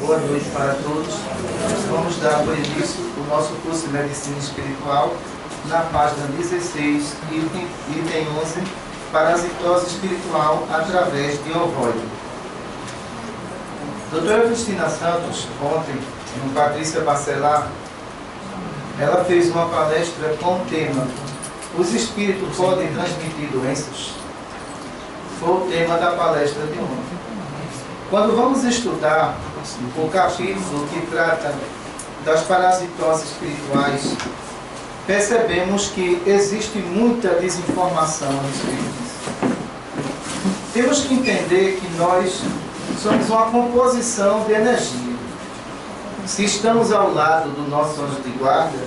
Boa noite para todos. Vamos dar por início o nosso curso de Medicina Espiritual na página 16, item 11, parasitose espiritual através de ovoide. Doutora Cristina Santos, ontem, no Patrícia Bacelar, ela fez uma palestra com o tema "Os espíritos podem transmitir doenças?" Foi o tema da palestra de ontem. Quando vamos estudar o capítulo que trata das parasitoses espirituais, percebemos que existe muita desinformação a respeito disso. Temos que entender que nós somos uma composição de energia. Se estamos ao lado do nosso anjo de guarda,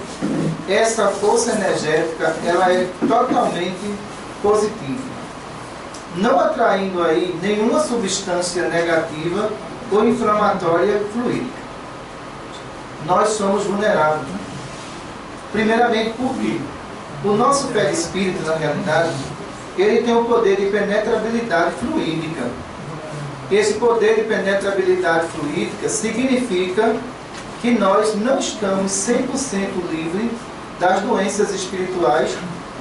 essa força energética ela é totalmente positiva, não atraindo aí nenhuma substância negativa ou inflamatória fluídica. Nós somos vulneráveis. Primeiramente porque o nosso perispírito, na realidade, ele tem o poder de penetrabilidade fluídica. Esse poder de penetrabilidade fluídica significa que nós não estamos 100% livres das doenças espirituais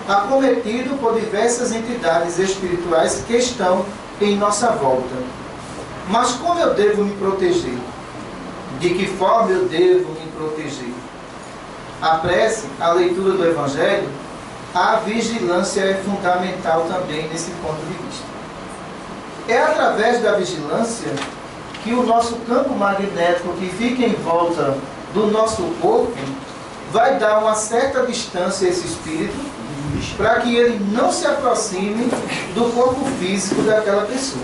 acometido por diversas entidades espirituais que estão em nossa volta. Mas como eu devo me proteger? De que forma eu devo me proteger? A prece, a leitura do Evangelho, a vigilância é fundamental também nesse ponto de vista. É através da vigilância que o nosso campo magnético que fica em volta do nosso corpo vai dar uma certa distância a esse espírito, para que ele não se aproxime do corpo físico daquela pessoa.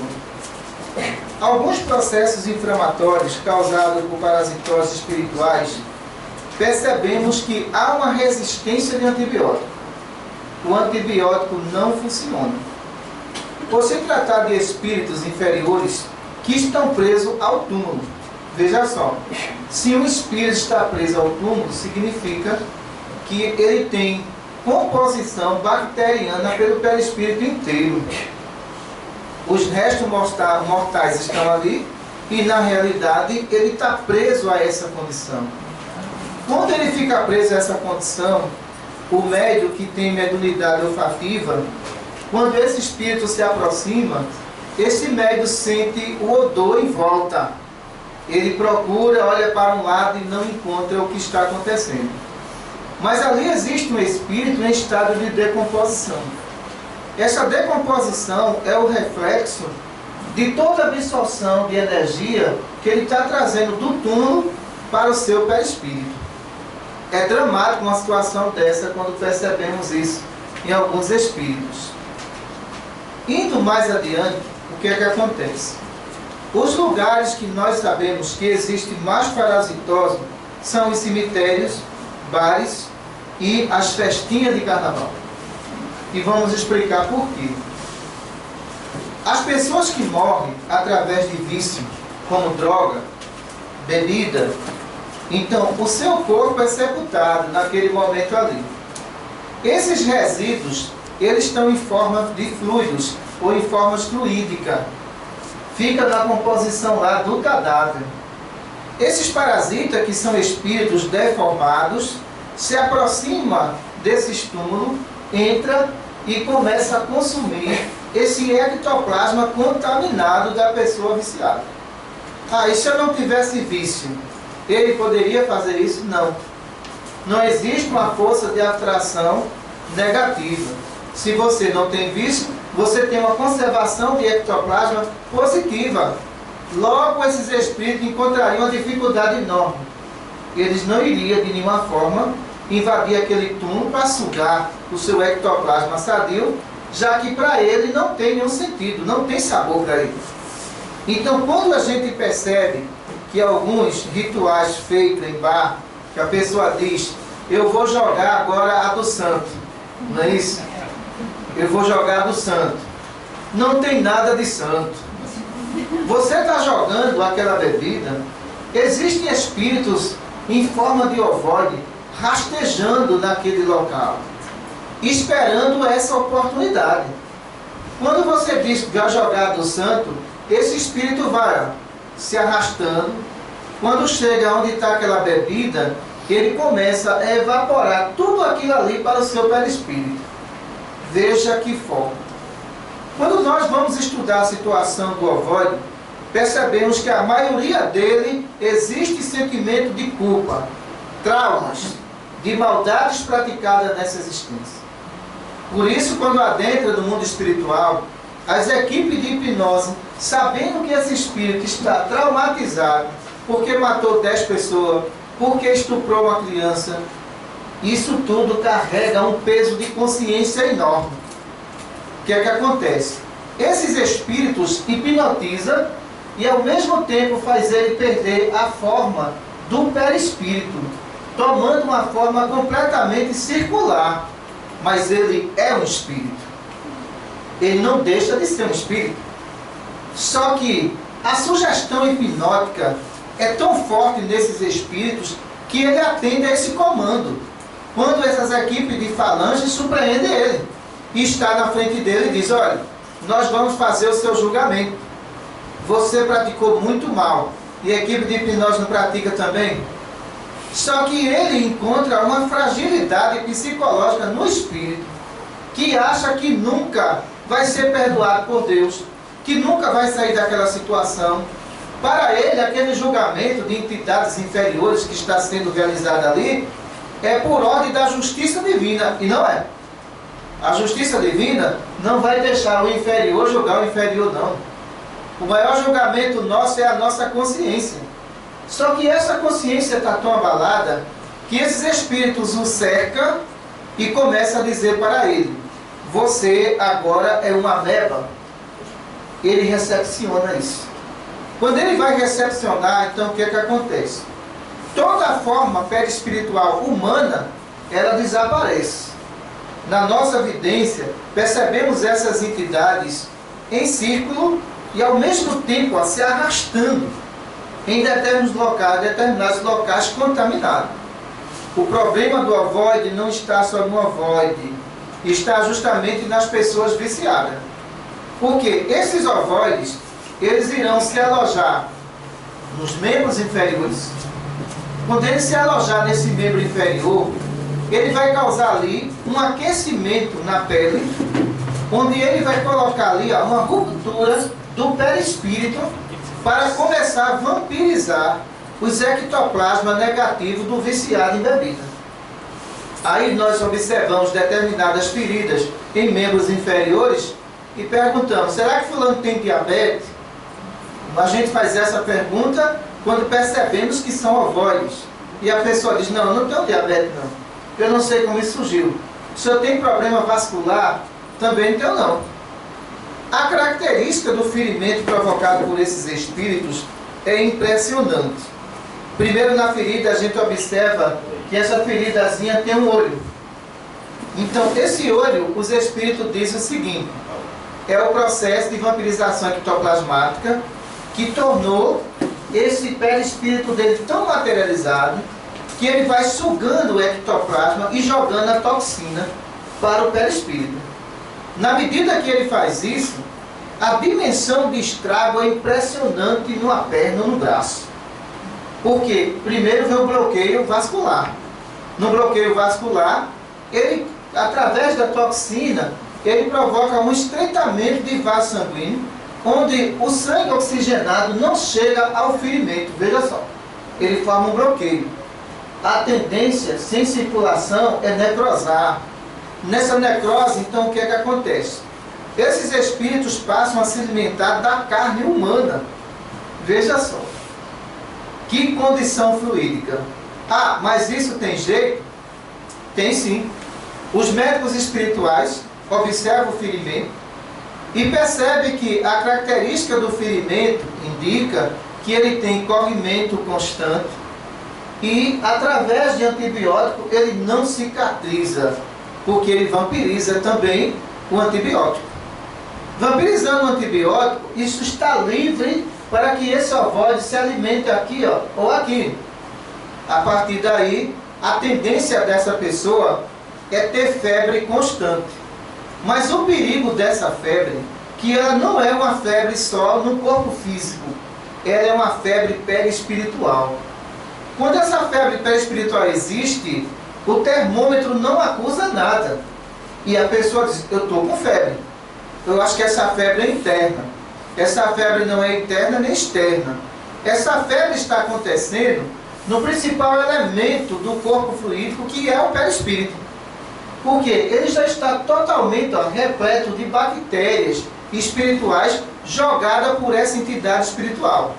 Alguns processos inflamatórios causados por parasitoses espirituais, percebemos que há uma resistência de antibiótico. O antibiótico não funciona. Por se tratar de espíritos inferiores que estão presos ao túmulo. Veja só, se um espírito está preso ao túmulo, significa que ele tem composição bacteriana pelo perispírito inteiro. Os restos mortais estão ali e, na realidade, ele está preso a essa condição. Quando ele fica preso a essa condição, o médium que tem mediunidade olfativa, quando esse espírito se aproxima, esse médium sente o odor em volta. Ele procura, olha para um lado e não encontra o que está acontecendo. Mas ali existe um espírito em estado de decomposição. Essa decomposição é o reflexo de toda a absorção de energia que ele está trazendo do túmulo para o seu perispírito. É dramático uma situação dessa quando percebemos isso em alguns espíritos. Indo mais adiante, o que é que acontece? Os lugares que nós sabemos que existe mais parasitose são os cemitérios, bares e as festinhas de carnaval. E vamos explicar por quê. As pessoas que morrem através de vício, como droga, bebida, então o seu corpo é sepultado naquele momento ali. Esses resíduos, eles estão em forma de fluidos ou em forma fluídica. Fica na composição lá do cadáver. Esses parasitas, que são espíritos deformados, se aproxima desse túmulo, entra e começa a consumir esse ectoplasma contaminado da pessoa viciada. E se eu não tivesse vício, ele poderia fazer isso? Não. Não existe uma força de atração negativa. Se você não tem vício, você tem uma conservação de ectoplasma positiva. Logo, esses espíritos encontrariam uma dificuldade enorme. Eles não iriam, de nenhuma forma, invadir aquele túmulo para sugar o seu ectoplasma sadio, já que para ele não tem nenhum sentido, não tem sabor para ele. Então, quando a gente percebe que alguns rituais feitos em bar, que a pessoa diz, eu vou jogar agora a do santo, não é isso? Eu vou jogar a do santo. Não tem nada de santo. Você está jogando aquela bebida, existem espíritos em forma de ovoide rastejando naquele local, esperando essa oportunidade. Quando você diz que vai jogar do santo, esse espírito vai se arrastando, Quando chega onde está aquela bebida, ele começa a evaporar tudo aquilo ali para o seu perispírito. Veja que forma. Quando nós vamos estudar a situação do ovoide, percebemos que a maioria dele existe sentimento de culpa, traumas, de maldades praticadas nessa existência. Por isso, quando adentra no mundo espiritual, as equipes de hipnose, sabendo que esse espírito está traumatizado, porque matou 10 pessoas, porque estuprou uma criança, isso tudo carrega um peso de consciência enorme. O que é que acontece? Esses espíritos hipnotizam e ao mesmo tempo faz ele perder a forma do perispírito, tomando uma forma completamente circular. Mas ele é um espírito. Ele não deixa de ser um espírito. Só que a sugestão hipnótica é tão forte nesses espíritos que ele atende a esse comando. Quando essas equipes de falange surpreendem ele e está na frente dele e diz: olha, nós vamos fazer o seu julgamento. Você praticou muito mal. E a equipe de hipnose não pratica também? Só que ele encontra uma fragilidade psicológica no espírito, que acha que nunca vai ser perdoado por Deus, que nunca vai sair daquela situação. Para ele, aquele julgamento de entidades inferiores que está sendo realizado ali, é por ordem da justiça divina, e não é. A justiça divina não vai deixar o inferior julgar o inferior, não. O maior julgamento nosso é a nossa consciência. Só que essa consciência está tão abalada que esses espíritos o cercam e começam a dizer para ele: você agora é uma ameba. Ele recepciona isso. Quando ele vai recepcionar, então o que é que acontece? Toda a forma perispiritual humana, ela desaparece. Na nossa vidência, percebemos essas entidades em círculo e ao mesmo tempo se arrastando em determinados locais contaminados. O problema do ovoide não está só no ovoide, está justamente nas pessoas viciadas. Porque esses ovoides, eles irão se alojar nos membros inferiores. Quando ele se alojar nesse membro inferior, ele vai causar ali um aquecimento na pele, onde ele vai colocar ali uma ruptura do perispírito para começar a vampirizar os ectoplasmas negativos do viciado em bebida. Aí nós observamos determinadas feridas em membros inferiores e perguntamos: será que fulano tem diabetes? A gente faz essa pergunta quando percebemos que são ovoides. E a pessoa diz: não, eu não tenho diabetes não. Eu não sei como isso surgiu. Se eu tenho problema vascular, também não tenho não. A característica do ferimento provocado por esses espíritos é impressionante. Primeiro, na ferida, a gente observa que essa feridazinha tem um olho. Então, esse olho, os espíritos dizem o seguinte: é o processo de vampirização ectoplasmática que tornou esse perispírito dele tão materializado que ele vai sugando o ectoplasma e jogando a toxina para o perispírito. Na medida que ele faz isso, a dimensão de estrago é impressionante numa perna ou no braço. Porque primeiro vem o bloqueio vascular. No bloqueio vascular, ele, através da toxina, ele provoca um estreitamento de vaso sanguíneo, onde o sangue oxigenado não chega ao ferimento. Veja só, ele forma um bloqueio. A tendência, sem circulação, é necrosar. Nessa necrose, então, o que é que acontece? Esses espíritos passam a se alimentar da carne humana. Veja só. Que condição fluídica. Ah, mas isso tem jeito? Tem sim. Os médicos espirituais observam o ferimento e percebem que a característica do ferimento indica que ele tem corrimento constante e, através de antibiótico, ele não cicatriza, porque ele vampiriza também o antibiótico. Vampirizando o antibiótico, isso está livre para que esse ovoide se alimente aqui, ó, ou aqui. A partir daí, a tendência dessa pessoa é ter febre constante. Mas o perigo dessa febre, que ela não é uma febre só no corpo físico, ela é uma febre perispiritual. Quando essa febre perispiritual existe, o termômetro não acusa nada. E a pessoa diz, eu estou com febre. Eu acho que essa febre é interna. Essa febre não é interna nem externa. Essa febre está acontecendo no principal elemento do corpo fluídico, que é o perispírito. Porque ele já está totalmente repleto de bactérias espirituais jogadas por essa entidade espiritual.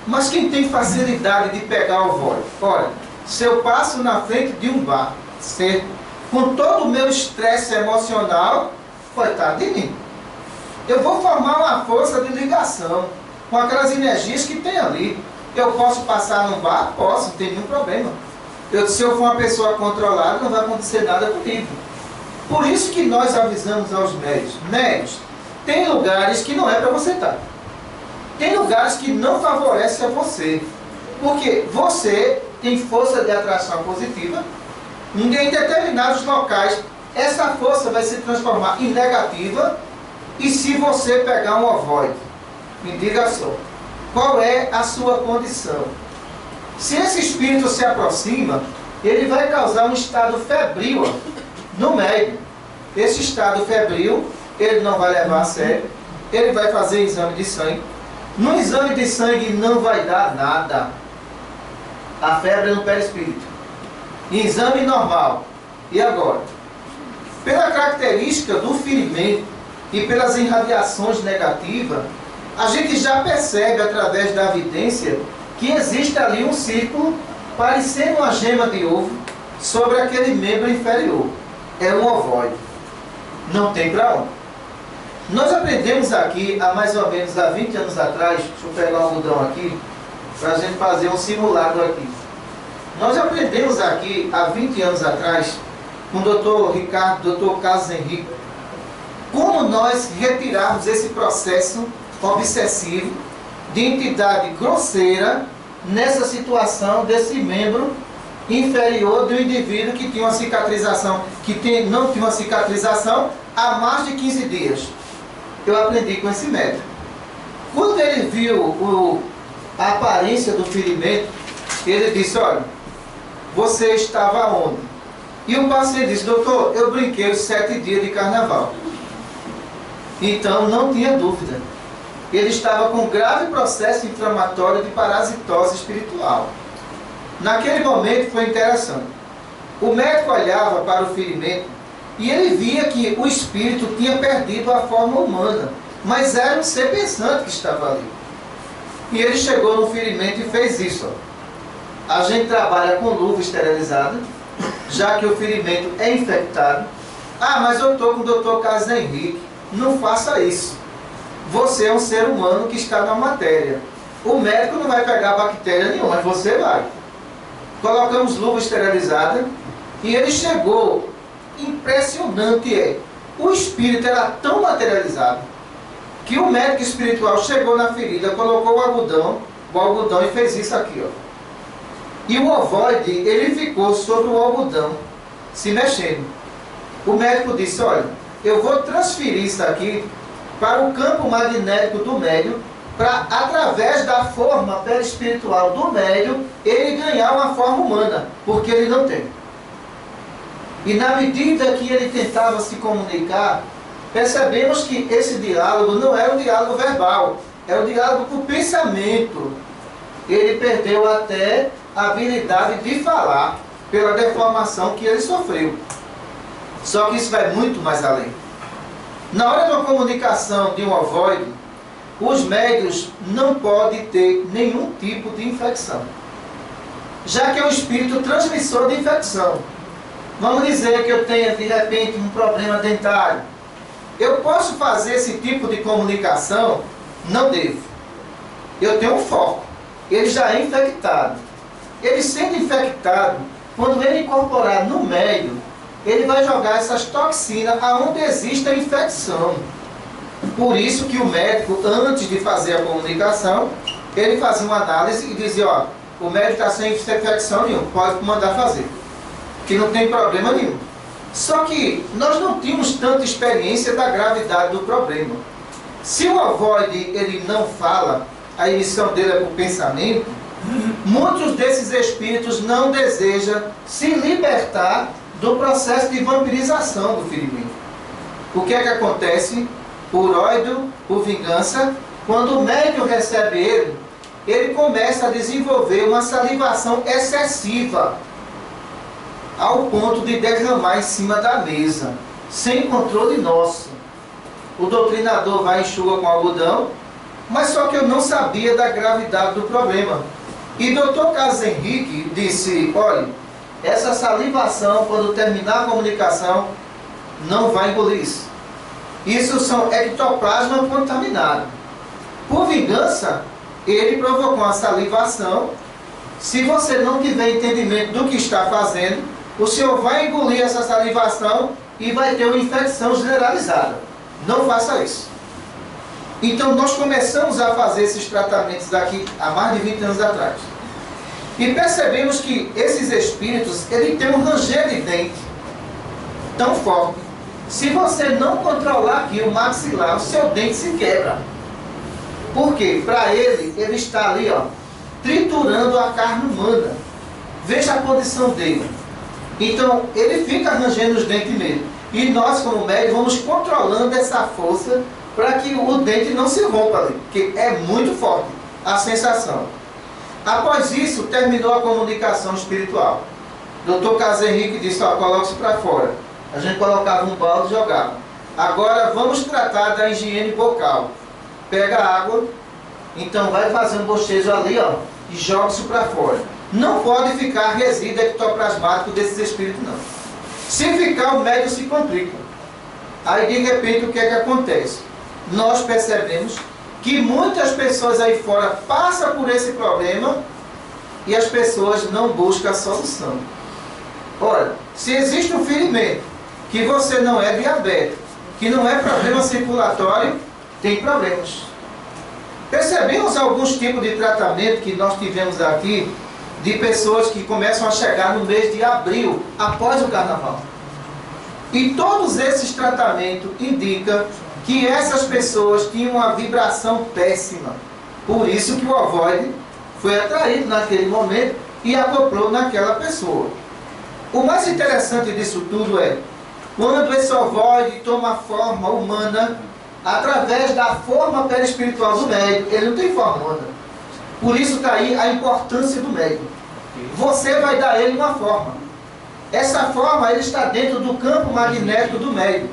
Mas quem tem facilidade de pegar o vólio? Olha, se eu passo na frente de um bar, certo? Com todo o meu estresse emocional, coitado de mim. Eu vou formar uma força de ligação com aquelas energias que tem ali. Eu posso passar num bar? Posso, não tem nenhum problema. Se eu for uma pessoa controlada, não vai acontecer nada comigo. Por isso que nós avisamos aos médios. Médios, tem lugares que não é para você estar. Tem lugares que não favorecem a você. Porque você tem força de atração positiva. Em determinados locais, essa força vai se transformar em negativa. E se você pegar um ovoide, me diga só, qual é a sua condição? Se esse espírito se aproxima, ele vai causar um estado febril no médium. Esse estado febril, ele não vai levar a sério, ele vai fazer exame de sangue. No exame de sangue não vai dar nada. A febre é no perispírito. Exame normal. E agora? Pela característica do ferimento e pelas irradiações negativas, a gente já percebe através da evidência que existe ali um círculo parecendo uma gema de ovo sobre aquele membro inferior. É um ovoide. Não tem para onde. Nós aprendemos aqui, há mais ou menos há 20 anos atrás, deixa eu pegar um algodão aqui, para a gente fazer um simulado aqui. Nós aprendemos aqui, há 20 anos atrás, com o doutor Ricardo, doutor Carlos Henrique, como nós retirarmos esse processo obsessivo de entidade grosseira nessa situação desse membro inferior do indivíduo que tinha uma cicatrização, não tinha uma cicatrização há mais de 15 dias. Eu aprendi com esse médico. Quando ele viu a aparência do ferimento, ele disse, olha, você estava onde? E o paciente disse, doutor, eu brinquei os 7 dias de carnaval. Então não tinha dúvida. Ele estava com grave processo inflamatório de parasitose espiritual. Naquele momento foi interessante. O médico olhava para o ferimento e ele via que o espírito tinha perdido a forma humana, mas era um ser pensante que estava ali. E ele chegou no ferimento e fez isso. Ó. A gente trabalha com luva esterilizada, já que o ferimento é infectado. Ah, mas eu estou com o doutor Carlos Henrique. Não faça isso. Você é um ser humano que está na matéria. O médico não vai pegar bactéria nenhuma, mas você vai. Colocamos luva esterilizada e ele chegou. Impressionante o espírito era tão materializado que o médico espiritual chegou na ferida, colocou o algodão e fez isso aqui, ó. E o ovoide, ele ficou sobre o algodão, se mexendo. O médico disse, olha, eu vou transferir isso aqui para o campo magnético do médium, para, através da forma perispiritual do médium, ele ganhar uma forma humana, porque ele não tem. E na medida que ele tentava se comunicar, percebemos que esse diálogo não era um diálogo verbal, era um diálogo por pensamento. Ele perdeu até a habilidade de falar, pela deformação que ele sofreu. Só que isso vai muito mais além. Na hora da comunicação de um ovoide, os médios não podem ter nenhum tipo de infecção, já que é um espírito transmissor de infecção. Vamos dizer que eu tenha de repente um problema dentário. Eu posso fazer esse tipo de comunicação? Não devo. Eu tenho um foco. Ele já é infectado. Ele sendo infectado, quando ele incorporar no médio, ele vai jogar essas toxinas aonde existe a infecção. Por isso que o médico, antes de fazer a comunicação, ele fazia uma análise e dizia, ó, o médico está sem infecção nenhuma, pode mandar fazer, que não tem problema nenhum. Só que nós não tínhamos tanta experiência da gravidade do problema. Se o ovoide ele não fala, a emissão dele é por pensamento, muitos desses espíritos não desejam se libertar do processo de vampirização do ferimento. O que é que acontece? Por ódio, por vingança, quando o médium recebe ele começa a desenvolver uma salivação excessiva, ao ponto de derramar em cima da mesa, sem controle nosso. O doutrinador vai e enxuga com algodão, mas só que eu não sabia da gravidade do problema. E Dr. Carlos Henrique disse, olha, essa salivação, quando terminar a comunicação, não vai engolir isso. Isso são ectoplasma contaminado. Por vingança, ele provocou uma salivação. Se você não tiver entendimento do que está fazendo, o senhor vai engolir essa salivação e vai ter uma infecção generalizada. Não faça isso. Então nós começamos a fazer esses tratamentos daqui há mais de 20 anos atrás. E percebemos que esses espíritos, ele tem um ranger de dente tão forte. Se você não controlar aqui o maxilar, o seu dente se quebra. Por quê? Para ele está ali, ó, triturando a carne humana. Veja a condição dele. Então, ele fica rangendo os dentes mesmo. E nós, como médicos, vamos controlando essa força para que o dente não se rompa ali, porque é muito forte a sensação. Após isso, terminou a comunicação espiritual. Dr. Carlos Henrique disse, ó, coloque-se para fora. A gente colocava um balde e jogava. Agora vamos tratar da higiene bucal. Pega a água, então vai fazer um bochecho ali, ó, e joga-se para fora. Não pode ficar resíduo ectoplasmático desses espíritos, não. Se ficar, o médium se complica. Aí, de repente, o que é que acontece? Nós percebemos que muitas pessoas aí fora passam por esse problema e as pessoas não buscam a solução. Ora, se existe um ferimento que você não é diabético, que não é problema circulatório, tem problemas. Percebemos alguns tipos de tratamento que nós tivemos aqui, de pessoas que começam a chegar no mês de abril, após o carnaval. E todos esses tratamentos indicam que essas pessoas tinham uma vibração péssima. Por isso que o ovoide foi atraído naquele momento e acoplou naquela pessoa. O mais interessante disso tudo é, quando esse ovoide toma forma humana, através da forma perispiritual do médium, ele não tem forma humana. Por isso está aí a importância do médium. Você vai dar a ele uma forma. Essa forma ele está dentro do campo magnético do médium.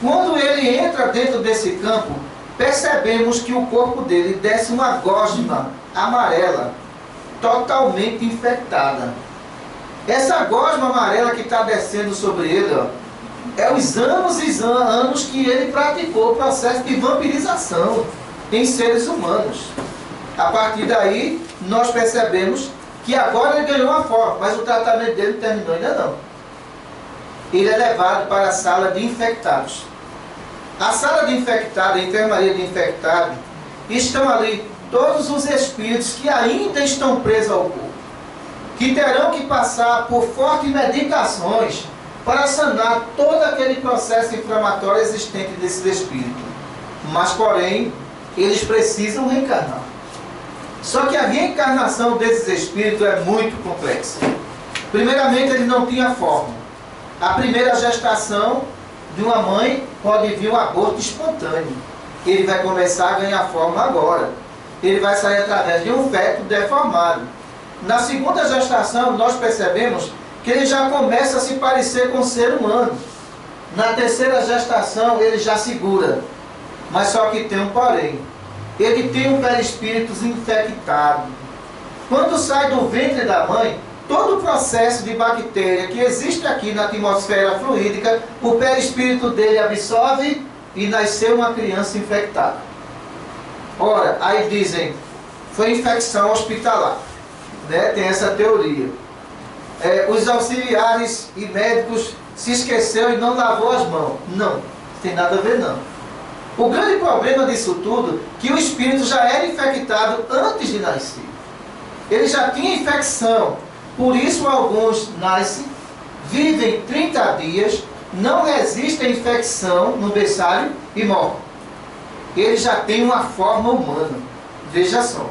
Quando ele entra dentro desse campo, percebemos que o corpo dele desce uma gosma amarela, totalmente infectada. Essa gosma amarela que está descendo sobre ele, ó, é os anos e anos que ele praticou o processo de vampirização em seres humanos. A partir daí, nós percebemos que agora ele ganhou uma forma, mas o tratamento dele não terminou ainda não. Ele é levado para a sala de infectados. A sala de infectados, a enfermaria de infectados, estão ali todos os espíritos que ainda estão presos ao corpo, que terão que passar por fortes medicações para sanar todo aquele processo inflamatório existente desses espíritos. Mas, porém, eles precisam reencarnar. Só que a reencarnação desses espíritos é muito complexa. Primeiramente, ele não tinha forma. A primeira gestação de uma mãe pode vir um aborto espontâneo. Ele vai começar a ganhar forma agora. Ele vai sair através de um feto deformado. Na segunda gestação, nós percebemos que ele já começa a se parecer com o ser humano. Na terceira gestação, ele já segura. Mas só que tem um porém. Ele tem um perispírito infectado. Quando sai do ventre da mãe, todo o processo de bactéria que existe aqui na atmosfera fluídica, o perispírito dele absorve e nasceu uma criança infectada. Ora, aí dizem, foi infecção hospitalar. Né? Tem essa teoria. Os auxiliares e médicos se esqueceram e não lavou as mãos. Não, tem nada a ver não. O grande problema disso tudo é que o espírito já era infectado antes de nascer. Ele já tinha infecção. Por isso alguns nascem, vivem 30 dias, não resistem à infecção no berçário e morrem. Ele já tem uma forma humana. Veja só.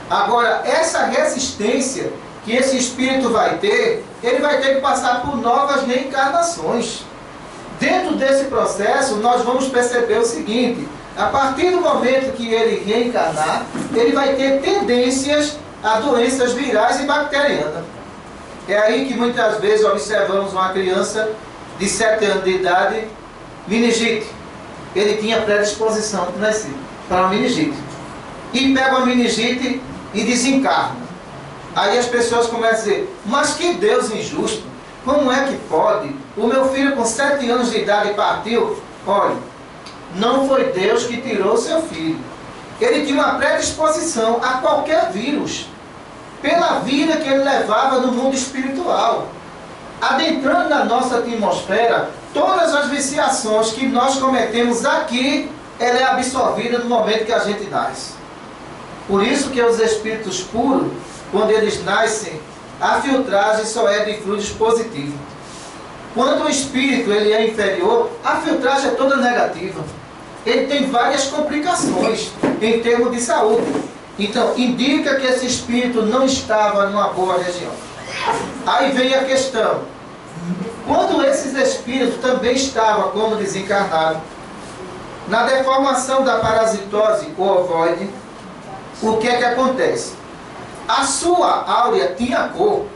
Agora, essa resistência que esse espírito vai ter, ele vai ter que passar por novas reencarnações. Dentro desse processo, nós vamos perceber o seguinte: a partir do momento que ele reencarnar, ele vai ter tendências a doenças virais e bacterianas. É aí que muitas vezes observamos uma criança de 7 anos de idade, meningite. Ele tinha predisposição para uma meningite. E pega uma meningite e desencarna. Aí as pessoas começam a dizer: mas que Deus injusto, como é que pode? O meu filho com 7 anos de idade partiu. Olha, não foi Deus que tirou o seu filho. Ele tinha uma predisposição a qualquer vírus, pela vida que ele levava no mundo espiritual. Adentrando na nossa atmosfera, todas as viciações que nós cometemos aqui, ela é absorvida no momento que a gente nasce. Por isso que os espíritos puros, quando eles nascem, a filtragem só é de fluidos positivos. Quando o espírito ele é inferior, a filtragem é toda negativa. Ele tem várias complicações em termos de saúde. Então, indica que esse espírito não estava numa boa região. Aí vem a questão: quando esses espíritos também estavam como desencarnados, na deformação da parasitose ou ovoide, o que é que acontece? A sua áurea tinha cor: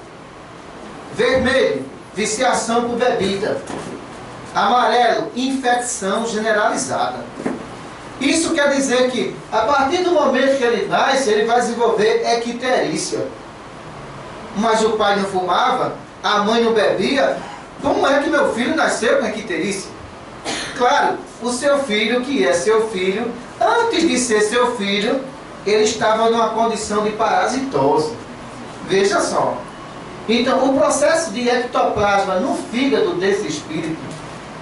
vermelho, viciação por bebida; amarelo, infecção generalizada. Isso quer dizer que, a partir do momento que ele nasce, ele vai desenvolver icterícia. Mas o pai não fumava, a mãe não bebia. Como é que meu filho nasceu com icterícia? Claro, o seu filho, que é seu filho, antes de ser seu filho, ele estava numa condição de parasitose. Veja só. Então, o processo de ectoplasma no fígado desse espírito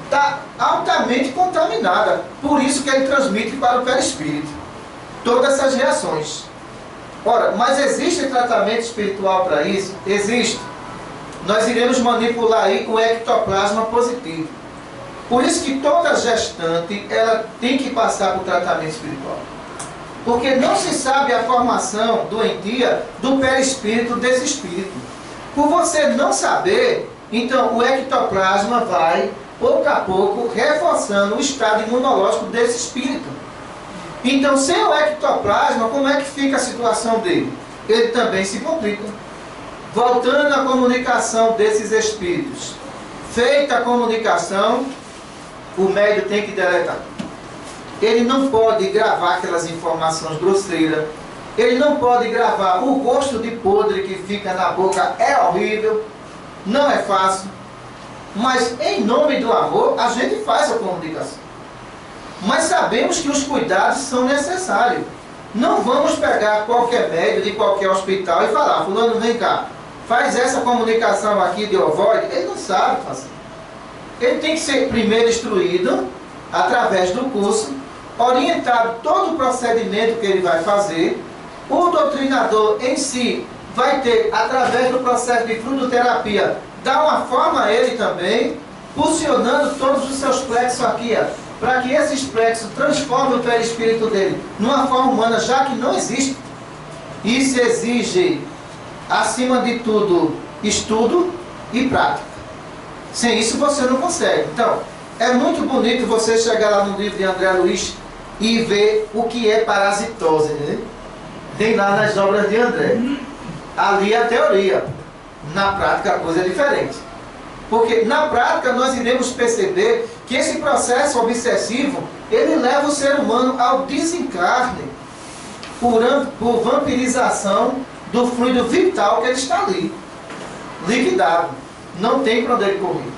está altamente contaminada. Por isso que ele transmite para o perispírito todas essas reações. Ora, mas existe tratamento espiritual para isso? Existe. Nós iremos manipular aí o ectoplasma positivo. Por isso que toda gestante, ela tem que passar por tratamento espiritual. Porque não se sabe a formação doentia do perispírito desse espírito. Por você não saber, então o ectoplasma vai, pouco a pouco, reforçando o estado imunológico desse espírito. Então, sem o ectoplasma, como é que fica a situação dele? Ele também se complica. Voltando à comunicação desses espíritos. Feita a comunicação, o médium tem que deletar. Ele não pode gravar aquelas informações grosseiras. Ele não pode gravar o gosto de podre que fica na boca. É horrível, não é fácil. Mas em nome do amor, a gente faz a comunicação. Mas sabemos que os cuidados são necessários. Não vamos pegar qualquer médico de qualquer hospital e falar: fulano, vem cá, faz essa comunicação aqui de ovoide. Ele não sabe fazer. Ele tem que ser primeiro instruído, através do curso, orientado todo o procedimento que ele vai fazer. O doutrinador em si vai ter, através do processo de fluidoterapia, dar uma forma a ele também, funcionando todos os seus plexos aqui, para que esses plexos transformem o perispírito dele numa forma humana, já que não existe. Isso exige, acima de tudo, estudo e prática. Sem isso você não consegue. Então, é muito bonito você chegar lá no livro de André Luiz e ver o que é parasitose, né? Tem lá nas obras de André. Ali é a teoria. Na prática a coisa é diferente. Porque na prática nós iremos perceber que esse processo obsessivo, ele leva o ser humano ao desencarne por vampirização do fluido vital que ele está ali, liquidado. Não tem para onde ele correr.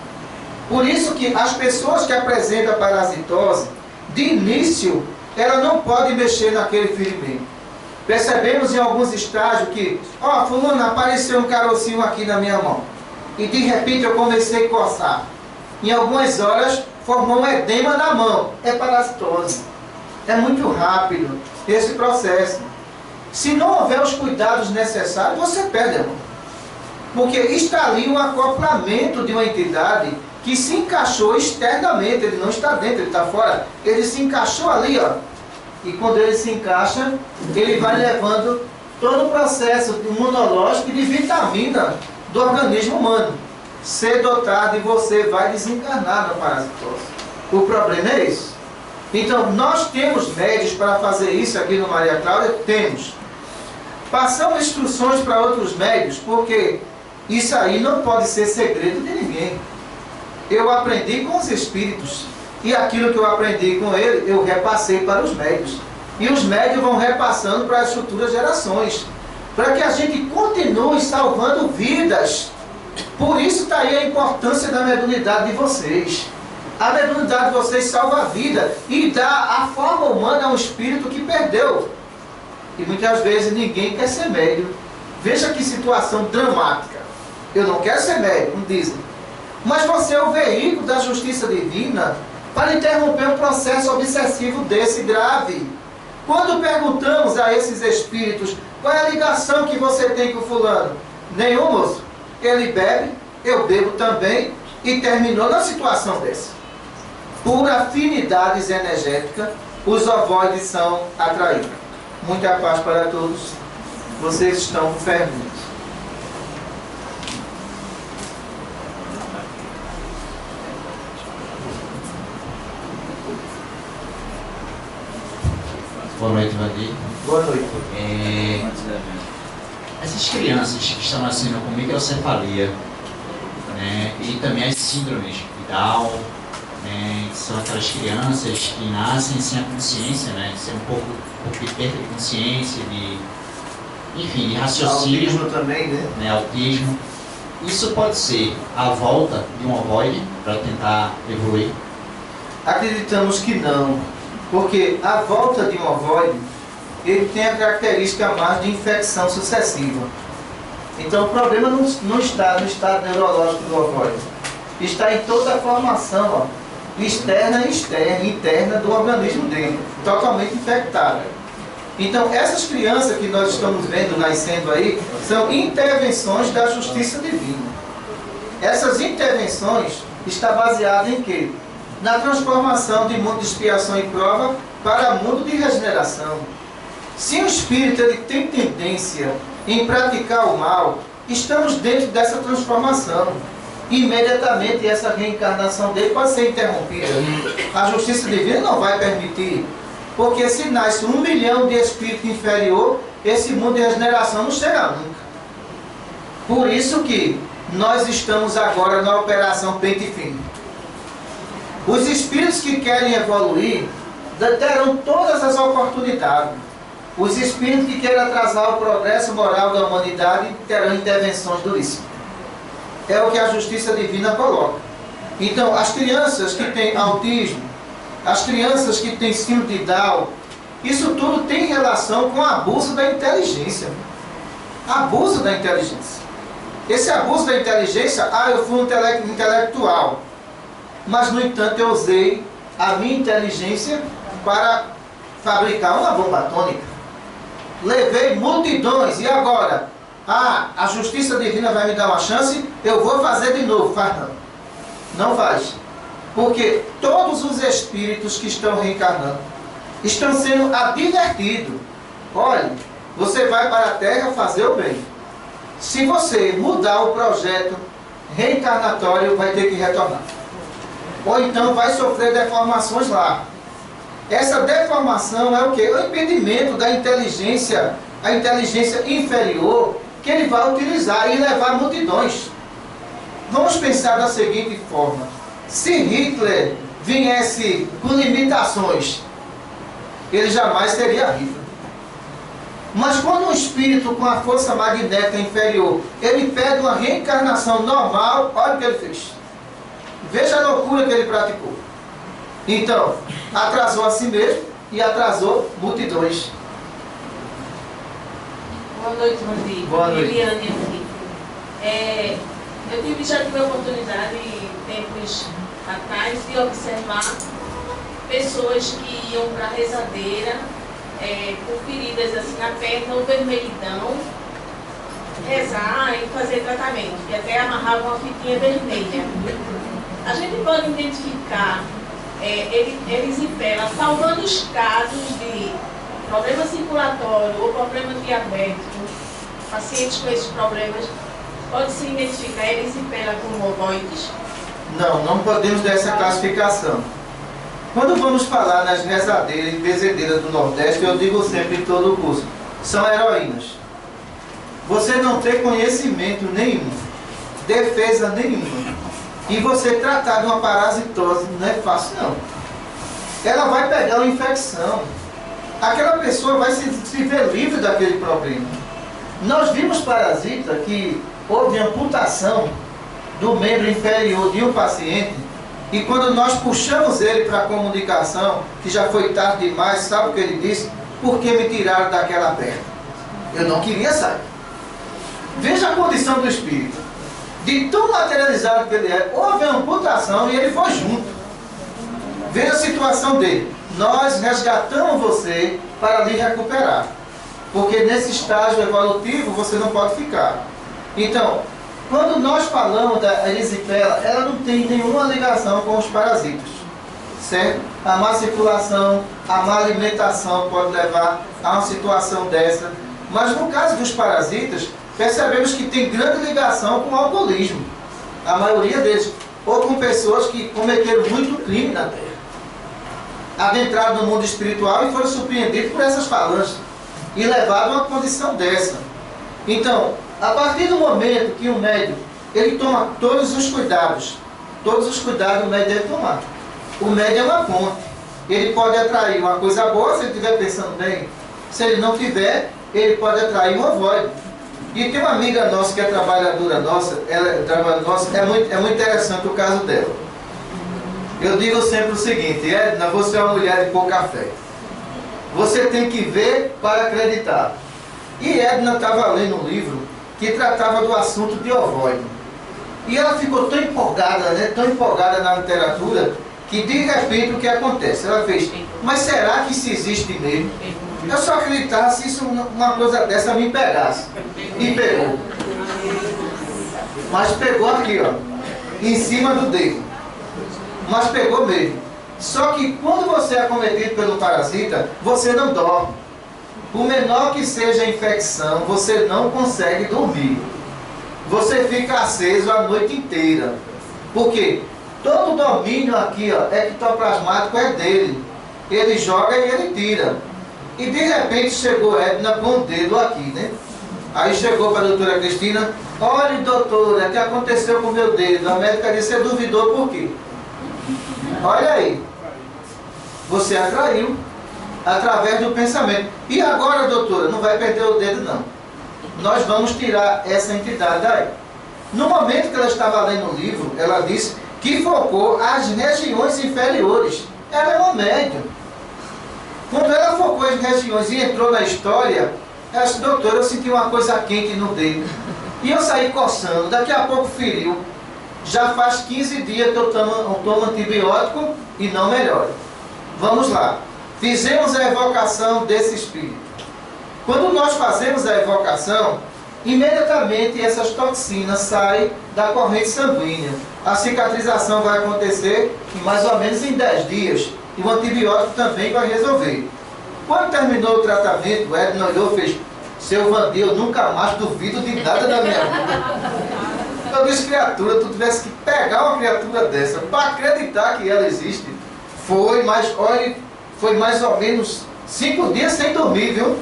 Por isso que as pessoas que apresentam a parasitose, de início, ela não pode mexer naquele ferimento. Percebemos em alguns estágios que, fulano, apareceu um carocinho aqui na minha mão. E de repente eu comecei a coçar. Em algumas horas formou um edema na mão. É parasitose. É muito rápido esse processo. Se não houver os cuidados necessários, você perde a mão. Porque está ali um acoplamento de uma entidade que se encaixou externamente. Ele não está dentro, ele está fora. Ele se encaixou ali, E quando ele se encaixa, ele vai levando todo o processo imunológico e de vitamina do organismo humano. Cedo ou tarde você vai desencarnar da parasitose. O problema é isso. Então, nós temos médios para fazer isso aqui no Maria Cláudia? Temos. Passamos instruções para outros médios, porque isso aí não pode ser segredo de ninguém. Eu aprendi com os espíritos, e aquilo que eu aprendi com ele, eu repassei para os médios. E os médios vão repassando para as futuras gerações, para que a gente continue salvando vidas. Por isso está aí a importância da mediunidade de vocês. A mediunidade de vocês salva a vida e dá a forma humana a um espírito que perdeu. E muitas vezes ninguém quer ser médium. Veja que situação dramática. Eu não quero ser médium, dizem. Mas você é o veículo da justiça divina para interromper um processo obsessivo desse grave. Quando perguntamos a esses espíritos qual é a ligação que você tem com fulano, nenhum, moço. Ele bebe, eu bebo também, e terminou na situação dessa. Por afinidades energéticas, os ovoides são atraídos. Muita paz para todos. Vocês estão com perguntas. Boa noite, Valdir. Boa noite. Essas crianças que estão nascendo com microcefalia, né, e também as síndromes de Down, né, que são aquelas crianças que nascem sem a consciência, né, sem um pouco de perda de consciência, enfim, de raciocínio. Autismo também, né? Autismo. Isso pode ser a volta de um ovoide para tentar evoluir? Acreditamos que não. Porque a volta de um ovoide, ele tem a característica mais de infecção sucessiva. Então o problema não está no estado neurológico do ovoide. Está em toda a formação, externa e interna do organismo dele, totalmente infectada. Então essas crianças que nós estamos vendo nascendo aí, são intervenções da justiça divina. Essas intervenções estão baseadas em quê? Na transformação de mundo de expiação e prova para mundo de regeneração. Se o espírito ele tem tendência em praticar o mal, estamos dentro dessa transformação. Imediatamente essa reencarnação dele pode ser interrompida. A justiça divina não vai permitir, porque se nasce 1 milhão de espírito inferior, esse mundo de regeneração não chega nunca. Por isso que nós estamos agora na operação Pente Fino. Os espíritos que querem evoluir terão todas as oportunidades. Os espíritos que querem atrasar o progresso moral da humanidade terão intervenções duríssimas. É o que a justiça divina coloca. Então, as crianças que têm autismo, as crianças que têm síndrome de Down, isso tudo tem relação com o abuso da inteligência. Abuso da inteligência. Esse abuso da inteligência, eu fui um intelectual. Mas, no entanto, eu usei a minha inteligência para fabricar uma bomba atômica. Levei multidões, e agora? A justiça divina vai me dar uma chance, eu vou fazer de novo. Faz não. Não faz. Porque todos os espíritos que estão reencarnando estão sendo advertidos. Olha, você vai para a Terra fazer o bem. Se você mudar o projeto reencarnatório, vai ter que retornar. Ou então vai sofrer deformações lá. Essa deformação é o quê? O impedimento da inteligência, a inteligência inferior, que ele vai utilizar e levar multidões. Vamos pensar da seguinte forma. Se Hitler viesse com limitações, ele jamais seria Hitler. Mas quando um espírito com a força magnética inferior, ele pede uma reencarnação normal, olha o que ele fez. Veja a loucura que ele praticou. Então, atrasou a si mesmo e atrasou multidões. Boa noite, Valdir. Boa noite. Liliane aqui. Eu já tive a oportunidade, tempos atrás, de observar pessoas que iam para a rezadeira com feridas assim na perna ou vermelhidão, rezar e fazer tratamento, e até amarravam uma fitinha vermelha. A gente pode identificar erisipela, salvando os casos de problema circulatório ou problema diabético, pacientes com esses problemas, pode-se identificar erisipela como ovoides? Não, não podemos dar essa classificação. Quando vamos falar nas rezadeiras e bezedeiras do Nordeste, eu digo sempre em todo o curso, são heroínas. Você não tem conhecimento nenhum, defesa nenhuma, e você tratar de uma parasitose não é fácil não. Ela vai pegar uma infecção, aquela pessoa vai se ver livre daquele problema. Nós vimos parasita que houve amputação do membro inferior de um paciente, e quando nós puxamos ele para a comunicação, que já foi tarde demais, sabe o que ele disse? Por que me tiraram daquela perna? Eu não queria sair. Veja a condição do espírito. De tão materializado que ele é, houve a amputação e ele foi junto. Veja a situação dele. Nós resgatamos você para lhe recuperar. Porque nesse estágio evolutivo você não pode ficar. Então, quando nós falamos da erisipela, ela não tem nenhuma ligação com os parasitas, certo? A má circulação, a má alimentação pode levar a uma situação dessa. Mas no caso dos parasitas, percebemos que tem grande ligação com o alcoolismo. A maioria deles, ou com pessoas que cometeram muito crime na Terra, adentraram no mundo espiritual e foram surpreendidos por essas falanges e levados a uma condição dessa. Então, a partir do momento que o médium, ele toma todos os cuidados o médium deve tomar. O médium é uma ponte. Ele pode atrair uma coisa boa se ele estiver pensando bem. Se ele não tiver, ele pode atrair um ovoide. E tem uma amiga nossa que é trabalhadora nossa, é muito interessante o caso dela. Eu digo sempre o seguinte: Edna, você é uma mulher de pouca fé. Você tem que ver para acreditar. E Edna estava lendo um livro que tratava do assunto de ovoide. E ela ficou tão empolgada, tão empolgada na literatura, que de repente o que acontece? Ela fez, mas será que isso existe mesmo? Eu só acreditava se isso, uma coisa dessa me pegasse. E pegou. Mas pegou aqui, ó, em cima do dedo. Mas pegou mesmo. Só que quando você é acometido pelo parasita, você não dorme. Por menor que seja a infecção, você não consegue dormir. Você fica aceso a noite inteira. Por quê? Todo o domínio aqui, ó, ectoplasmático é dele. Ele joga e ele tira. E de repente chegou Edna com o dedo aqui, né? Aí chegou para a doutora Cristina: olha, doutora, o que aconteceu com o meu dedo? A médica disse: você duvidou por quê? Olha aí. Você atraiu através do pensamento. E agora, doutora, não vai perder o dedo não. Nós vamos tirar essa entidade daí. No momento que ela estava lendo o livro, ela disse que focou as regiões inferiores. Ela é uma médium. Quando ela focou as regiões e entrou na história, ela disse: doutora, eu senti uma coisa quente no dedo. E eu saí coçando, daqui a pouco feriu. Já faz 15 dias que eu tomo antibiótico e não melhora. Vamos lá. Fizemos a evocação desse espírito. Quando nós fazemos a evocação, imediatamente essas toxinas saem da corrente sanguínea. A cicatrização vai acontecer em mais ou menos em 10 dias. E o antibiótico também vai resolver. Quando terminou o tratamento, o Edna olhou e fez: seu Vandil, eu nunca mais duvido de nada da minha vida. Eu disse: criatura, tu tivesse que pegar uma criatura dessa para acreditar que ela existe. Mas olha, foi mais ou menos 5 dias sem dormir, viu?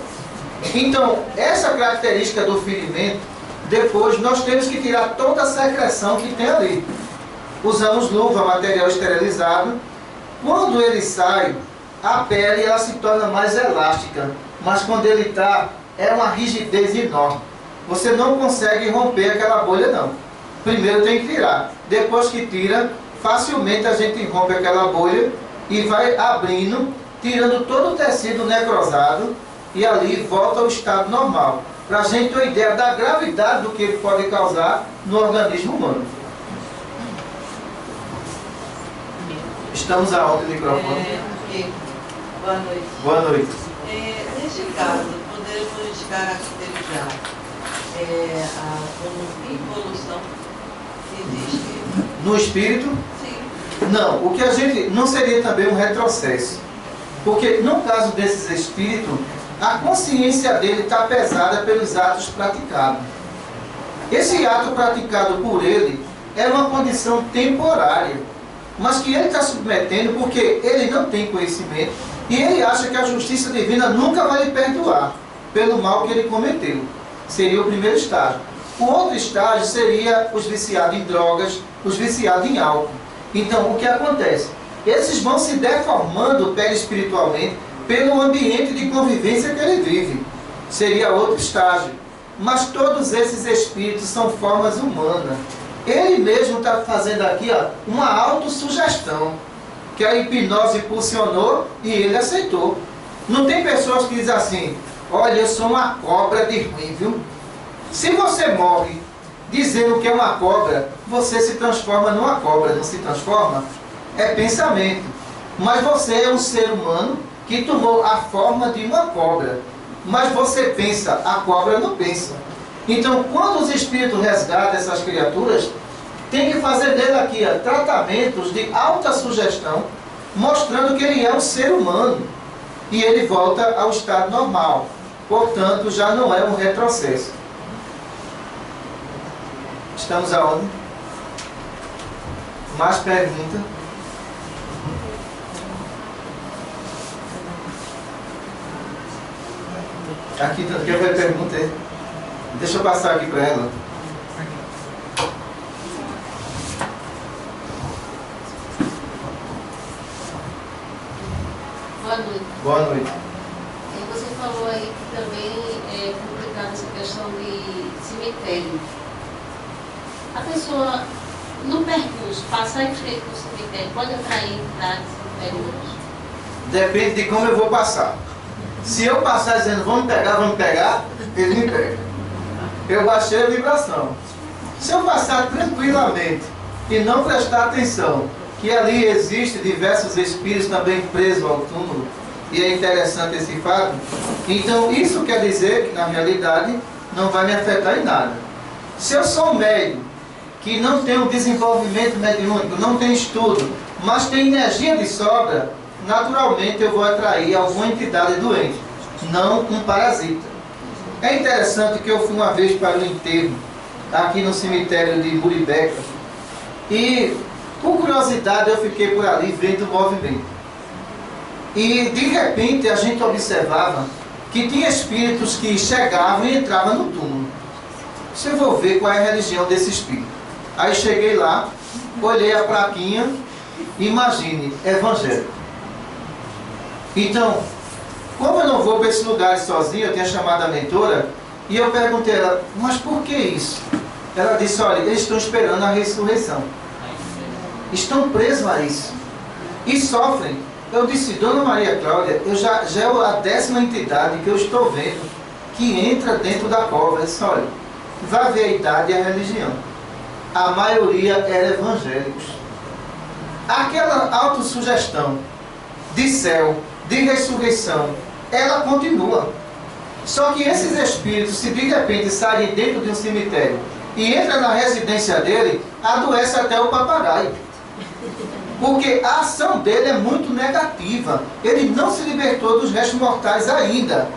Então, essa característica do ferimento, depois nós temos que tirar toda a secreção que tem ali. Usamos luva, material esterilizado. Quando ele sai, a pele ela se torna mais elástica. Mas quando ele está, é uma rigidez enorme. Você não consegue romper aquela bolha não. Primeiro tem que tirar. Depois que tira, facilmente a gente rompe aquela bolha e vai abrindo, tirando todo o tecido necrosado, e ali volta ao estado normal. Para a gente ter uma ideia da gravidade do que ele pode causar no organismo humano. Estamos aonde o microfone? Boa noite. Boa noite. Neste caso, podemos caracterizar como involução que existe? No espírito? Sim. Não, o que a gente não seria também um retrocesso. Porque no caso desses espíritos, a consciência dele está pesada pelos atos praticados. Esse ato praticado por ele é uma condição temporária, mas que ele está submetendo porque ele não tem conhecimento e ele acha que a justiça divina nunca vai lhe perdoar pelo mal que ele cometeu. Seria o primeiro estágio. O outro estágio seria os viciados em drogas, os viciados em álcool. Então, o que acontece? Esses vão se deformando perispiritualmente pelo ambiente de convivência que ele vive. Seria outro estágio. Mas todos esses espíritos são formas humanas. Ele mesmo está fazendo aqui uma autossugestão, que a hipnose impulsionou e ele aceitou. Não tem pessoas que dizem assim, olha, eu sou uma cobra de ruim, viu? Se você morre dizendo que é uma cobra, você se transforma numa cobra, não se transforma? É pensamento. Mas você é um ser humano que tomou a forma de uma cobra. Mas você pensa, a cobra não pensa. Então, quando os espíritos resgatam essas criaturas, tem que fazer dele aqui tratamentos de alta sugestão, mostrando que ele é um ser humano. E ele volta ao estado normal. Portanto, já não é um retrocesso. Estamos aonde? Mais pergunta? Aqui, quem vai perguntar? Deixa eu passar aqui para ela. Boa noite. Boa noite. Você falou aí que também é complicada essa questão de cemitério. A pessoa, no percurso, passar em frente do cemitério, pode atrair entidades inferiores? Depende de como eu vou passar. Se eu passar dizendo vamos pegar, ele me pega. Eu baixei a vibração. Se eu passar tranquilamente e não prestar atenção que ali existem diversos espíritos também presos ao túmulo, e é interessante esse fato, então isso quer dizer que na realidade não vai me afetar em nada. Se eu sou um médium que não tem um desenvolvimento mediúnico, não tem estudo, mas tem energia de sobra, naturalmente eu vou atrair alguma entidade doente, não um parasita. É interessante que eu fui uma vez para o enterro, aqui no cemitério de Muribeca, e por curiosidade eu fiquei por ali vendo o movimento. E de repente a gente observava que tinha espíritos que chegavam e entravam no túmulo. Você vou ver qual é a religião desse espírito. Aí cheguei lá, olhei a plaquinha, imagine, evangélico. Então, como eu não vou para esse lugar sozinho, eu tinha chamado a mentora, e eu perguntei a ela, mas por que isso? Ela disse, olha, eles estão esperando a ressurreição. Estão presos a isso. E sofrem. Eu disse, Dona Maria Cláudia, eu já é a 10ª entidade que eu estou vendo que entra dentro da cova. Eu disse, olha, vai ver a idade e a religião. A maioria era evangélicos. Aquela autossugestão de céu, de ressurreição, ela continua. Só que esses espíritos, se de repente saírem dentro de um cemitério e entram na residência dele, adoece até o papagaio. Porque a ação dele é muito negativa. Ele não se libertou dos restos mortais ainda.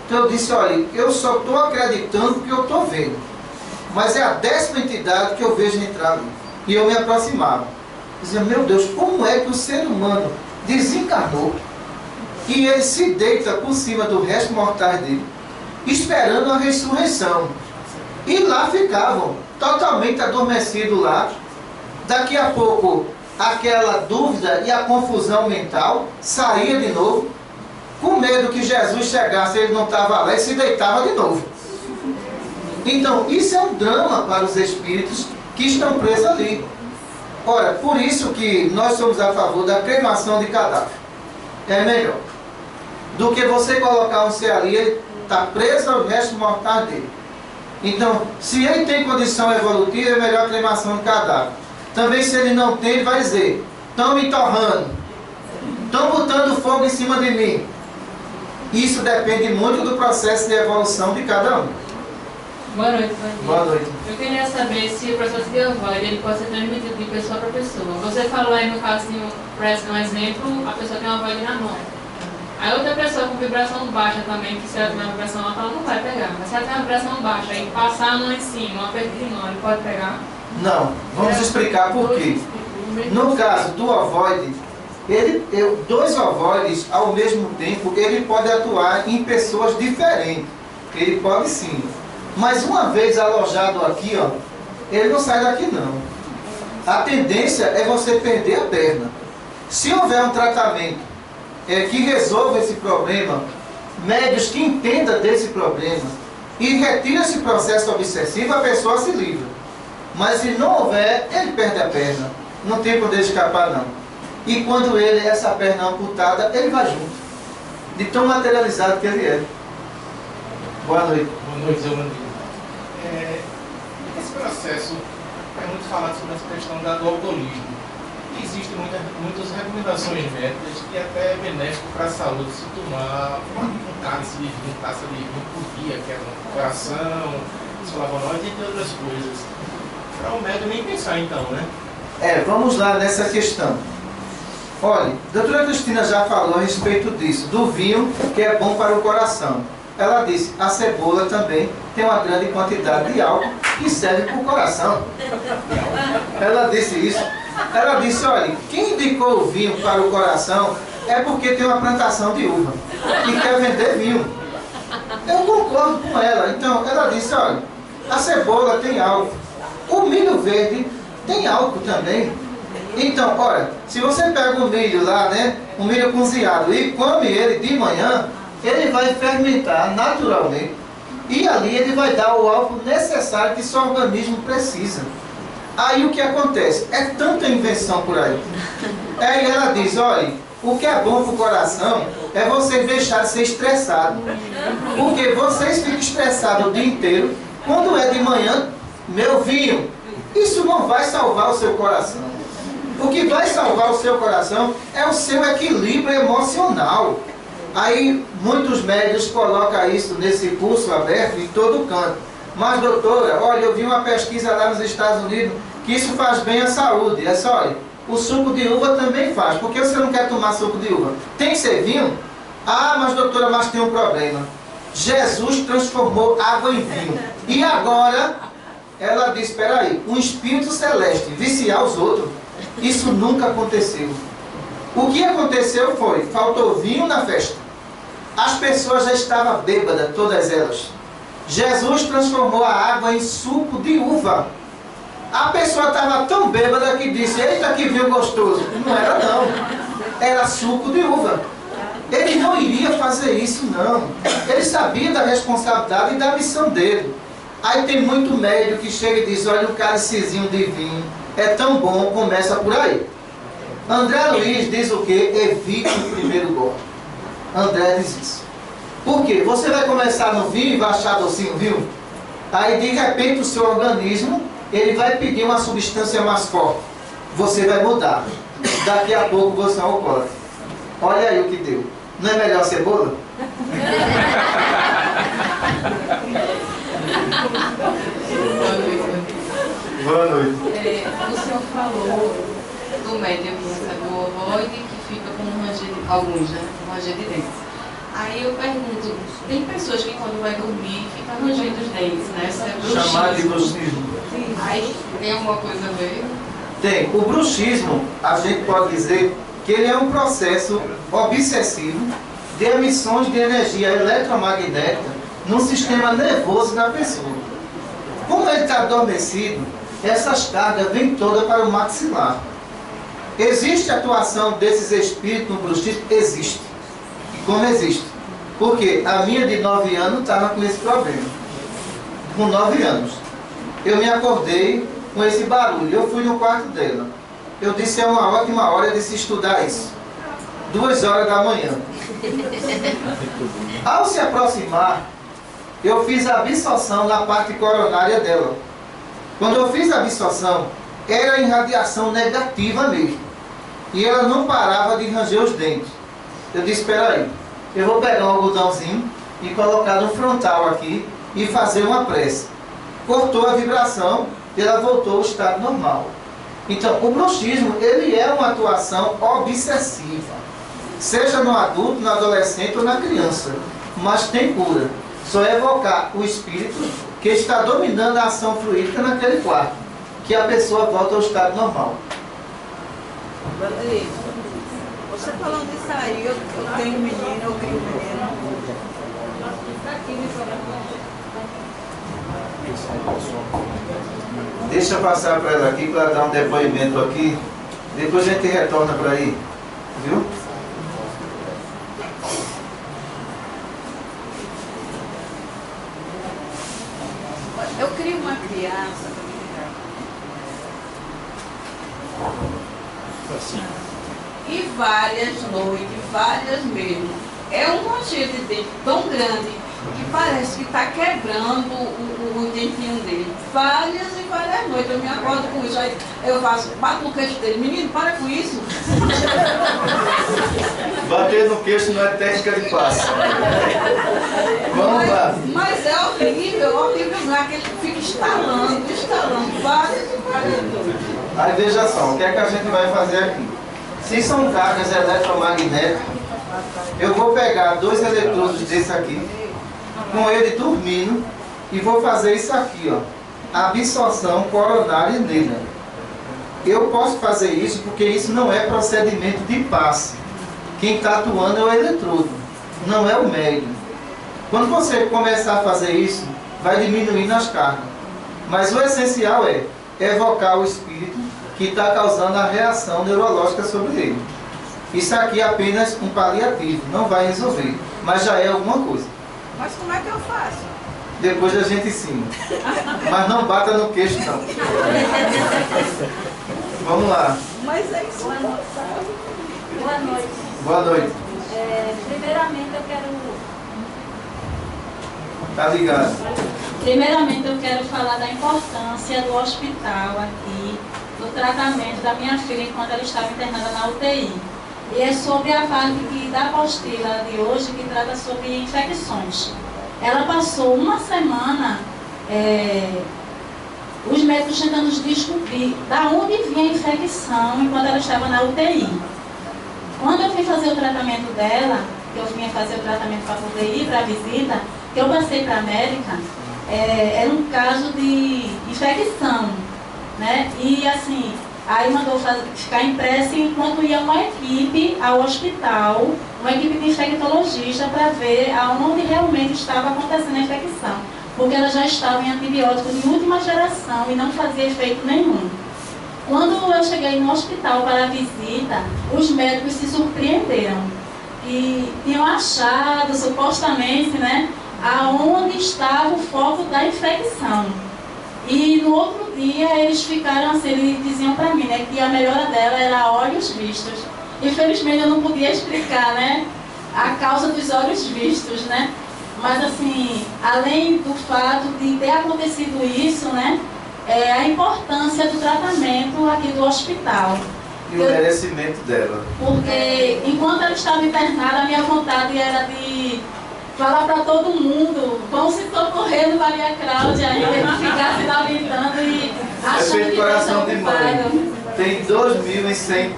Então eu disse, olha, eu só estou acreditando porque eu estou vendo. Mas é a 10ª entidade que eu vejo entrar ali. E eu me aproximava. Dizia, meu Deus, como é que o ser humano desencarnou e ele se deita por cima do resto mortais dele, esperando a ressurreição. E lá ficavam, totalmente adormecidos lá. Daqui a pouco, aquela dúvida e a confusão mental saía de novo, com medo que Jesus chegasse, ele não estava lá e se deitava de novo. Então, isso é um drama para os espíritos que estão presos ali. Ora, por isso que nós somos a favor da cremação de cadáver. É melhor do que você colocar um ser ali, ele está preso ao resto mortal dele. Então, se ele tem condição evolutiva, é melhor a cremação de cadáver. Também, se ele não tem, ele vai dizer, estão me torrando, estão botando fogo em cima de mim. Isso depende muito do processo de evolução de cada um. Boa noite, Vandir. Boa noite. Eu queria saber se o processo de ovoide ele pode ser transmitido de pessoa para pessoa. Você falou aí no caso, parece um exemplo, a pessoa tem uma ovoide na mão. Aí outra pessoa com vibração baixa também, que se ela tem uma vibração alta, ela não vai pegar. Mas se ela tem uma vibração baixa e passar a mão em cima, um aperto de mão, ele pode pegar? Não, vamos explicar por quê. No caso do ovoide, dois ovoides ao mesmo tempo, ele pode atuar em pessoas diferentes. Ele pode sim. Mas uma vez alojado aqui, ó, ele não sai daqui não. A tendência é você perder a perna. Se houver um tratamento que resolva esse problema, médios que entendam desse problema e retira esse processo obsessivo, a pessoa se livra. Mas se não houver, ele perde a perna. Não tem poder escapar não. E quando essa perna amputada, ele vai junto. De tão materializado que ele é. Boa noite. Boa noite, Zé Mandinho. Esse processo é muito falado sobre essa questão do alcoolismo. Existem muitas recomendações médicas e até é benéfico para a saúde se tomar um cálice de vinho, taça de vinho por dia, que é no coração, flavonoide, entre outras coisas. Para o médico nem pensar então, né? Vamos lá nessa questão. Olha, a doutora Cristina já falou a respeito disso, do vinho que é bom para o coração. Ela disse, a cebola também tem uma grande quantidade de álcool que serve para o coração. Ela disse isso. Ela disse, olha, quem indicou o vinho para o coração é porque tem uma plantação de uva e quer vender vinho. Eu concordo com ela. Então, ela disse, olha, a cebola tem álcool. O milho verde tem álcool também. Então, olha, se você pega o milho lá, né, o milho cozinhado e come ele de manhã, ele vai fermentar naturalmente e ali ele vai dar o álcool necessário que seu organismo precisa. Aí o que acontece? É tanta invenção por aí. Aí ela diz, olha, o que é bom para o coração é vocês deixarem de ser estressados. Porque vocês ficam estressados o dia inteiro. Quando é de manhã, meu vinho, isso não vai salvar o seu coração. O que vai salvar o seu coração é o seu equilíbrio emocional. Aí muitos médicos colocam isso nesse curso aberto em todo canto. Mas doutora, olha, eu vi uma pesquisa lá nos Estados Unidos que isso faz bem à saúde. É só, olha, o suco de uva também faz. Por que você não quer tomar suco de uva? Tem que ser vinho? Ah, mas doutora, mas tem um problema. Jesus transformou água em vinho. E agora, ela diz, espera aí, um espírito celeste viciar os outros. Isso nunca aconteceu. O que aconteceu foi, faltou vinho na festa. As pessoas já estavam bêbadas, todas elas. Jesus transformou a água em suco de uva. A pessoa estava tão bêbada que disse, eita que vinho gostoso. Não era não, era suco de uva. Ele não iria fazer isso não. Ele sabia da responsabilidade e da missão dele. Aí tem muito médico que chega e diz, olha, um cálicezinho de vinho é tão bom, começa por aí. André Luiz diz o quê? Evite o primeiro golpe. André diz isso. Por quê? Você vai começar no vinho e vai achar docinho, viu? Aí de repente o seu organismo, ele vai pedir uma substância mais forte. Você vai mudar. Daqui a pouco você é um alcoólatra. Olha aí o que deu. Não é melhor cebola? Boa noite. O senhor falou do médium que recebe o ovoide que fica com um ranger de, alguns, né? Um ranger de dentes. Aí eu pergunto, tem pessoas que quando vai dormir fica rangendo os dentes, né? Isso é bruxismo. Chamado de bruxismo. Aí tem alguma coisa a ver? Tem. O bruxismo, a gente pode dizer que ele é um processo obsessivo de emissões de energia eletromagnética no sistema nervoso da pessoa. Como ele está adormecido, essas cargas vêm todas para o maxilar. Existe atuação desses espíritos no bruxismo? Existe. E como existe? Porque a minha de 9 anos estava com esse problema. Com 9 anos. Eu me acordei com esse barulho. Eu fui no quarto dela. Eu disse, é uma ótima hora de se estudar isso. 2 horas da manhã. Ao se aproximar, eu fiz a absorção na parte coronária dela. Quando eu fiz a absorção, era em radiação negativa mesmo. E ela não parava de ranger os dentes. Eu disse, espera aí, eu vou pegar um algodãozinho e colocar no frontal aqui e fazer uma prece. cortou a vibração e ela voltou ao estado normal. Então, o bruxismo, ele é uma atuação obsessiva, seja no adulto, no adolescente ou na criança, mas tem cura. Só evocar o espírito que está dominando a ação fluídica naquele quarto, que a pessoa volta ao estado normal. Vanderlei, você falando disso aí, eu tenho um menino, eu crio um menino. Deixa eu passar para ela aqui, para ela dar um depoimento aqui. Depois a gente retorna para aí. Viu? Eu crio uma criança. E várias noites, várias mesmo. É um ranger de dente tão grande que parece que está quebrando o dentinho dele. Várias e várias noites eu me acordo com isso. Aí eu faço, bato no queixo dele, menino, para com isso. Bater no queixo não é técnica de passe. Vamos lá. Mas é horrível, não é aquele que fica estalando, várias e várias noites. Aí veja só, o que é que a gente vai fazer aqui? Se são cargas eletromagnéticas, eu vou pegar 2 eletrodos desse aqui, com ele dormindo, e vou fazer isso aqui, ó, absorção coronária nele. Eu posso fazer isso porque isso não é procedimento de passe. Quem está atuando é o eletrodo, não é o médium. Quando você começar a fazer isso, vai diminuindo as cargas. Mas o essencial é evocar o espírito que está causando a reação neurológica sobre ele. Isso aqui é apenas um paliativo, não vai resolver, mas já é alguma coisa. Mas como é que eu faço? Depois a gente ensina. Mas não bata no queixo, não. Vamos lá. Mas é isso. Boa noite. Boa noite. Primeiramente eu quero Tá ligado? Primeiramente, eu quero falar da importância do hospital aqui, do tratamento da minha filha enquanto ela estava internada na UTI. E é sobre a parte da apostila de hoje que trata sobre infecções. Ela passou uma semana, os médicos tentando descobrir da onde vinha a infecção enquanto ela estava na UTI. Quando eu fui fazer o tratamento dela, que eu vinha fazer o tratamento para poder ir para a visita, que eu passei para a médica, era um caso de infecção, né? E assim, aí mandou ficar impresso enquanto ia uma equipe ao hospital, uma equipe de infectologista para ver aonde realmente estava acontecendo a infecção, porque ela já estava em antibiótico de última geração e não fazia efeito nenhum. Quando eu cheguei no hospital para a visita, os médicos se surpreenderam e tinham achado, supostamente, né, aonde estava o foco da infecção. E no outro dia eles ficaram assim, eles diziam para mim, né, que a melhora dela era a olhos vistos. Infelizmente eu não podia explicar, né, a causa dos olhos vistos, né, mas assim, além do fato de ter acontecido isso, né, a importância do tratamento aqui do hospital. E o merecimento dela. Porque enquanto ela estava internada, a minha vontade era de falar para todo mundo, vão se socorrendo Maria Cláudia, e ele ficar se lamentando e achando que coração de mãe. Tem 2.100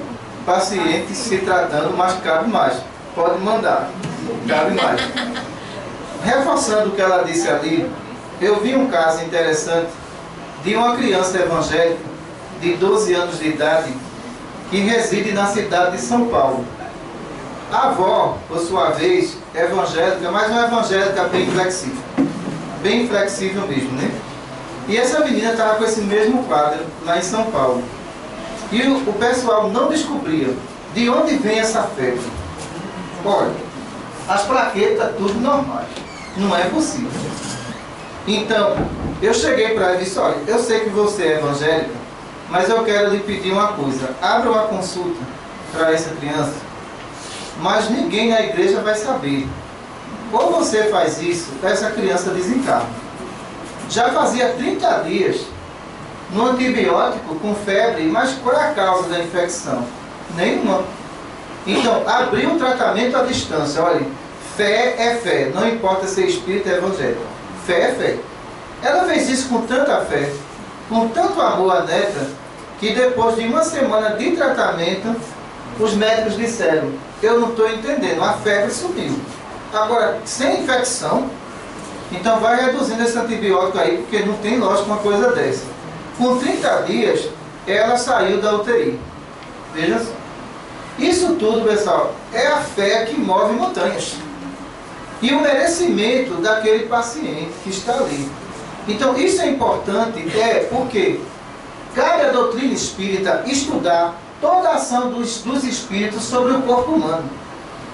pacientes se tratando, mas cabe mais. Pode mandar, cabe mais. Reforçando o que ela disse ali, eu vi um caso interessante de uma criança evangélica de 12 anos de idade que reside na cidade de São Paulo. A avó, por sua vez, é evangélica, mas uma evangélica bem flexível mesmo, né? E essa menina estava com esse mesmo quadro lá em São Paulo. E o pessoal não descobria de onde vem essa febre. Olha, as plaquetas tudo normais, não é possível. Então, eu cheguei para ela e disse, olha, eu sei que você é evangélica, mas eu quero lhe pedir uma coisa, abra uma consulta para essa criança, mas ninguém na igreja vai saber. Ou você faz isso, essa criança desencarna. Já fazia 30 dias no antibiótico com febre, mas qual é a causa da infecção? Nenhuma. Então, abrir um tratamento à distância, olha, fé é fé, não importa se é espírita ou evangélico. Fé é fé. Ela fez isso com tanta fé, com tanto amor à neta, que depois de uma semana de tratamento, os médicos disseram: eu não estou entendendo, a febre sumiu. Agora, sem infecção, então vai reduzindo esse antibiótico aí, porque não tem lógica uma coisa dessa. Com 30 dias, ela saiu da UTI. Veja só. Isso tudo, pessoal, é a fé que move montanhas. E o merecimento daquele paciente que está ali. Então, isso é importante, porque cabe à doutrina espírita estudar toda a ação dos espíritos sobre o corpo humano.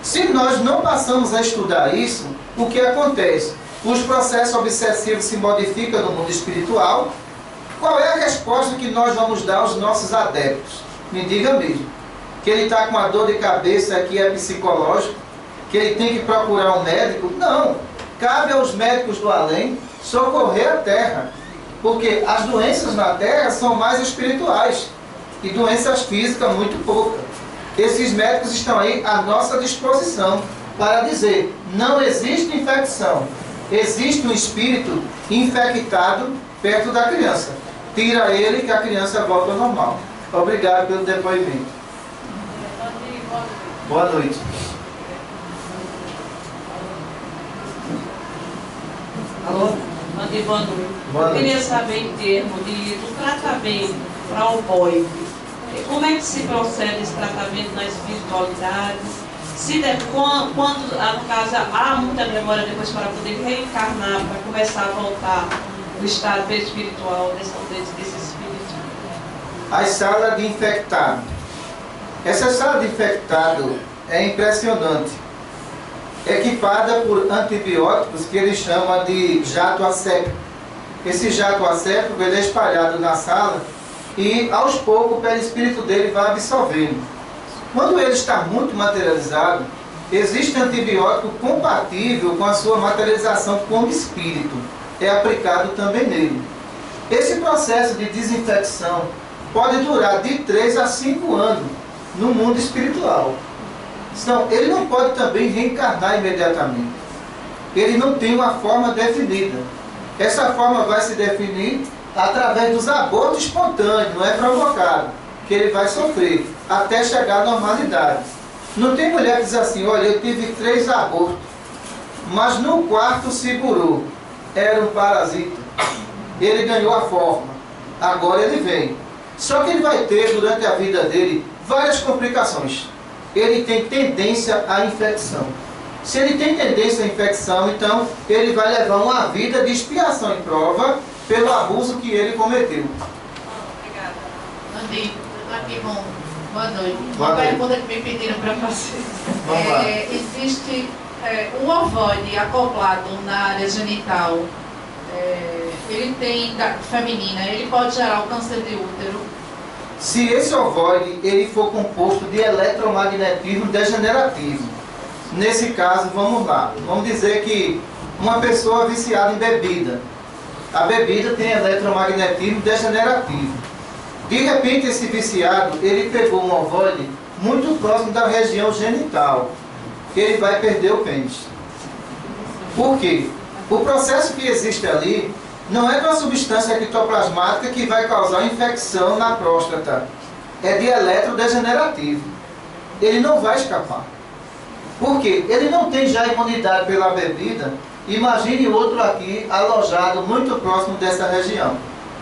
Se nós não passamos a estudar isso, o que acontece? Os processos obsessivos se modificam no mundo espiritual. Qual é a resposta que nós vamos dar aos nossos adeptos? Me diga mesmo. Que ele está com uma dor de cabeça que é psicológica, que ele tem que procurar um médico? Não. Cabe aos médicos do além socorrer a Terra. Porque as doenças na Terra são mais espirituais. E doenças físicas muito poucas. Esses médicos estão aí à nossa disposição para dizer: não existe infecção. Existe um espírito infectado perto da criança. Tira ele que a criança volta ao normal. Obrigado pelo depoimento. Boa noite. Alô? Mandei boa noite. Boa noite. Eu queria saber em termos do tratamento para o ovoide. Como é que se procede esse tratamento na espiritualidade? Quando, no caso, há muita demora depois para poder reencarnar, para começar a voltar no estado espiritual desse espírito? As salas de infectado. Essa sala de infectado é impressionante. Equipada por antibióticos que ele chama de jato asséptico. Esse jato asséptico ele é espalhado na sala e aos poucos o perispírito dele vai absorvendo. Quando ele está muito materializado, existe antibiótico compatível com a sua materialização como espírito. É aplicado também nele. Esse processo de desinfecção pode durar de 3 a 5 anos no mundo espiritual. Então, ele não pode também reencarnar imediatamente. Ele não tem uma forma definida. Essa forma vai se definir através dos abortos espontâneos, não é provocado, que ele vai sofrer, até chegar à normalidade. Não tem mulher que diz assim: olha, eu tive 3 abortos, mas no quarto segurou. Era um parasita. Ele ganhou a forma. Agora ele vem. Só que ele vai ter, durante a vida dele, várias complicações. Ele tem tendência à infecção. Se ele tem tendência à infecção, então ele vai levar uma vida de expiação e prova pelo abuso que ele cometeu. Obrigada. Andy, estou aqui com... Boa noite. Boa Uma noite. pergunta que me pediram para fazer. Vamos lá. Existe um ovoide acoplado na área genital. Ele tem feminina, ele pode gerar o câncer de útero. Se esse ovoide ele for composto de eletromagnetismo degenerativo, nesse caso, vamos lá, vamos dizer que uma pessoa viciada em bebida, a bebida tem eletromagnetismo degenerativo. De repente, esse viciado, ele pegou um ovoide muito próximo da região genital, ele vai perder o pênis. Por quê? O processo que existe ali não é de uma substância ectoplasmática que vai causar infecção na próstata. É de eletrodegenerativo. Ele não vai escapar. Por quê? Ele não tem já imunidade pela bebida. Imagine outro aqui alojado muito próximo dessa região.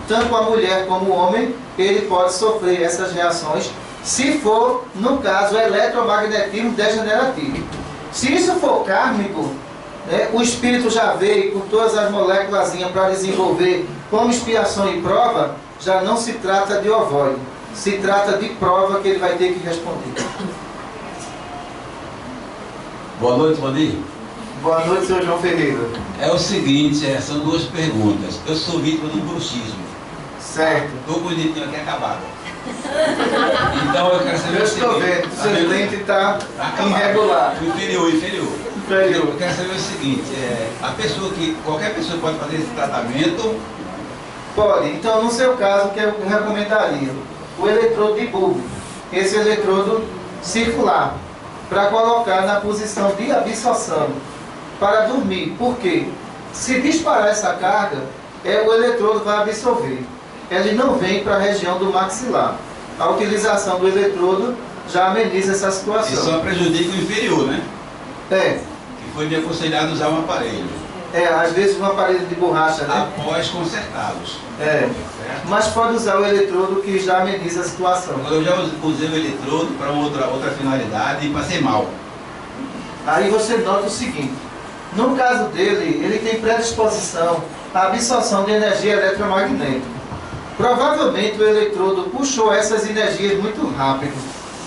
Tanto a mulher como o homem, ele pode sofrer essas reações, se for, no caso, eletromagnetismo degenerativo. Se isso for kármico, o espírito já veio com todas as moléculas para desenvolver como expiação e prova, já não se trata de ovoide, se trata de prova que ele vai ter que responder. Boa noite, Valdir. Boa noite, senhor João Ferreira. É o seguinte, são 2 perguntas. Eu sou vítima do bruxismo. Certo. Estou bonitinho aqui acabado. Então eu quero saber Eu o estou seguinte. vendo, seu dente está irregular. Inferior. Inferior. Eu quero saber o seguinte, qualquer pessoa pode fazer esse tratamento? Pode. Então, no seu caso, que eu recomendaria? O eletrodo de bulbo. Esse eletrodo circular, para colocar na posição de absorção, para dormir. Por quê? Se disparar essa carga, o eletrodo vai absorver. Ele não vem para a região do maxilar. A utilização do eletrodo já ameniza essa situação. Isso só prejudica o inferior, né? Que foi me aconselhado usar um aparelho. Às vezes um aparelho de borracha, né? Após consertá-los. Mas pode usar o eletrodo que já ameniza a situação. Eu já usei o eletrodo para outra finalidade e passei mal. Aí você nota o seguinte, no caso dele, ele tem predisposição à absorção de energia eletromagnética. Provavelmente o eletrodo puxou essas energias muito rápido,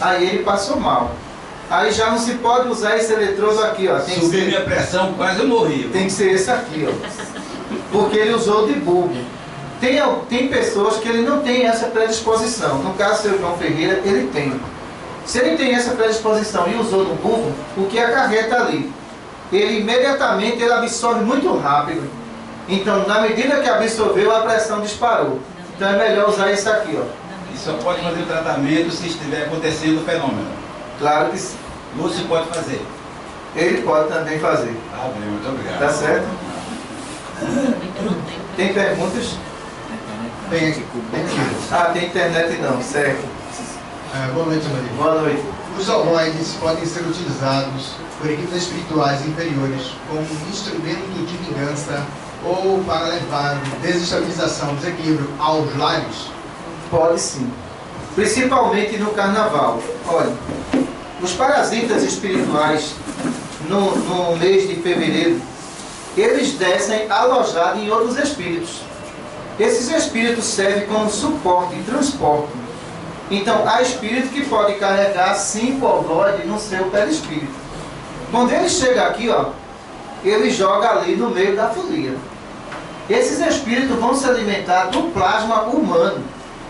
aí ele passou mal. Aí já não se pode usar esse eletrodo aqui, ó. Subiu minha pressão, quase eu morri. Tem que ser esse aqui, ó. Porque ele usou de bulbo. Tem pessoas que ele não tem essa predisposição. No caso do seu João Ferreira, ele tem. Se ele tem essa predisposição e usou no bulbo, o que acarreta ali? Ele imediatamente absorve muito rápido. Então, na medida que absorveu, a pressão disparou. Então é melhor usar isso aqui, ó. E só pode fazer o tratamento se estiver acontecendo o fenômeno. Claro que sim. Lúcio pode fazer. Ele pode também fazer. Ah, bem, muito obrigado. Tá certo? Tem perguntas? Tem aqui. Tem internet não, certo. Boa noite, Maria. Boa noite. Os ovoides podem ser utilizados por equipes espirituais inferiores como um instrumento de vingança ou para levar desestabilização, desequilíbrio aos lares? Pode sim. Principalmente no carnaval. Olha, os parasitas espirituais no mês de fevereiro, eles descem alojados em outros espíritos. Esses espíritos servem como suporte e transporte. Então, há espírito que pode carregar 5 ovoides no seu perispírito. Quando ele chega aqui, ó, ele joga ali no meio da folia. Esses espíritos vão se alimentar do plasma humano,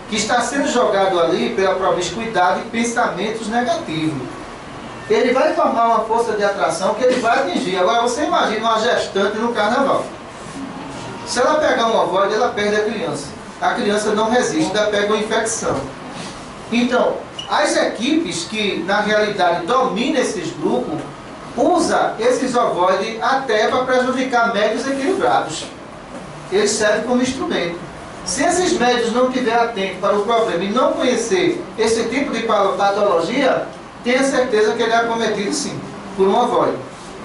que está sendo jogado ali pela promiscuidade e pensamentos negativos. Ele vai formar uma força de atração que ele vai atingir. Agora você imagina uma gestante no carnaval. Se ela pegar um ovoide, ela perde a criança. A criança não resiste, ela pega uma infecção. Então, as equipes que na realidade dominam esses grupos, usam esses ovoides até para prejudicar médios equilibrados. Eles servem como instrumento. Se esses médios não estiverem atentos para o problema e não conhecer esse tipo de patologia, tenha certeza que ele é acometido sim, por um ovoide.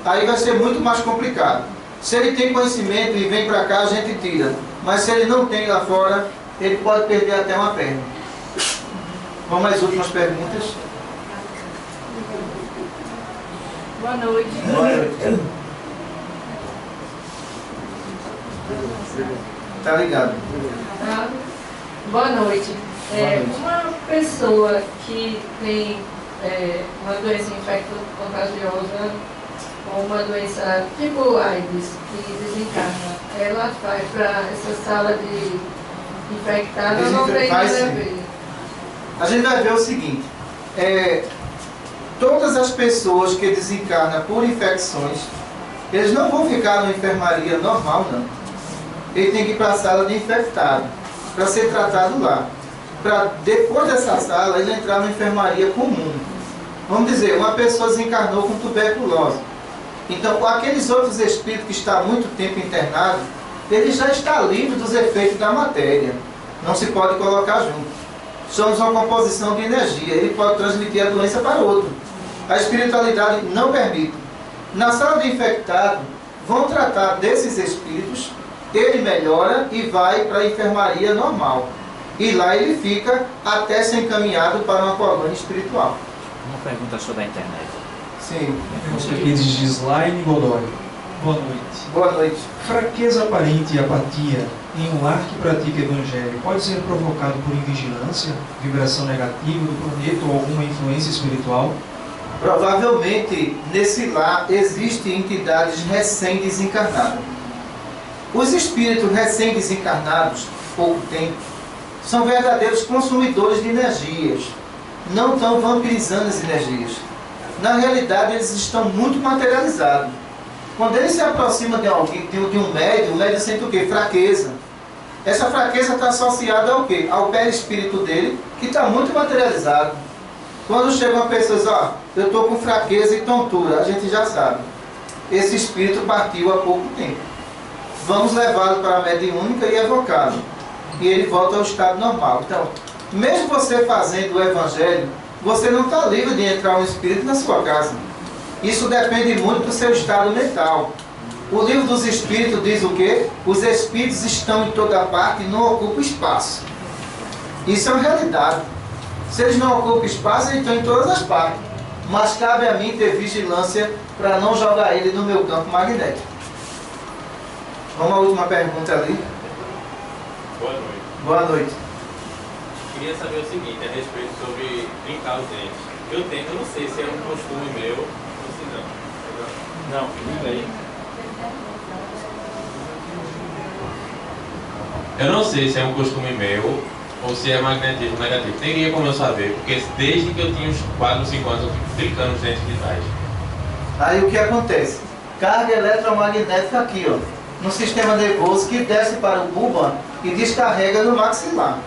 Aí vai ser muito mais complicado. Se ele tem conhecimento e vem para cá, a gente tira. Mas se ele não tem lá fora, ele pode perder até uma perna. Vamos às últimas perguntas. Boa noite. Boa noite. Tá ligado. Boa noite. Uma pessoa que tem uma doença infecto-contagiosa ou uma doença tipo AIDS que desencarna, ela vai para essa sala de infectada ou não tem nada a ver? A gente vai ver o seguinte, todas as pessoas que desencarnam por infecções, eles não vão ficar na enfermaria normal, não. Ele tem que ir para a sala de infectado, para ser tratado lá. Para depois dessa sala, ele entrar na enfermaria comum. Vamos dizer, uma pessoa desencarnou com tuberculose. Então, aqueles outros espíritos que estão há muito tempo internados, ele já está livre dos efeitos da matéria. Não se pode colocar junto. Somos uma composição de energia. Ele pode transmitir a doença para outro. A espiritualidade não permite. Na sala de infectado, vão tratar desses espíritos, ele melhora e vai para a enfermaria normal. E lá ele fica até ser encaminhado para uma colônia espiritual. Uma pergunta sobre a internet. Sim. Pergunta aqui de Gislaine Godoy. Boa noite. Boa noite. Fraqueza aparente e apatia em um lar que pratica evangelho pode ser provocado por invigilância, vibração negativa do planeta ou alguma influência espiritual? Provavelmente, nesse lar existem entidades recém-desencarnadas. Os espíritos recém-desencarnados, pouco tempo, são verdadeiros consumidores de energias. Não estão vampirizando as energias. Na realidade, eles estão muito materializados. Quando ele se aproxima de alguém, de um médium, o médium sente o quê? Fraqueza. Essa fraqueza está associada ao quê? Ao perispírito dele, que está muito materializado. Quando chega uma pessoa e diz, eu estou com fraqueza e tontura, a gente já sabe. Esse espírito partiu há pouco tempo. vamos levá-lo para a mediúnica e evocá-lo. E ele volta ao estado normal. Então, mesmo você fazendo o evangelho, você não está livre de entrar um espírito na sua casa. Isso depende muito do seu estado mental. O livro dos Espíritos diz o quê? Os espíritos estão em toda parte e não ocupam espaço. Isso é uma realidade. Se eles não ocupam espaço, eles estão em todas as partes. Mas cabe a mim ter vigilância para não jogar ele no meu campo magnético. Vamos à última pergunta ali. Boa noite. Boa noite. Queria saber o seguinte, a respeito sobre brincar os dentes. Eu não sei se é um costume meu ou se não. Não, diga aí. Eu não sei se é um costume meu ou se é magnetismo negativo. Teria como eu saber, porque desde que eu tinha uns 4 ou 5 anos eu fico brincando os dentes de trás. Aí o que acontece? Carga eletromagnética aqui, ó, no sistema nervoso que desce para o pulmão e descarrega no maxilar.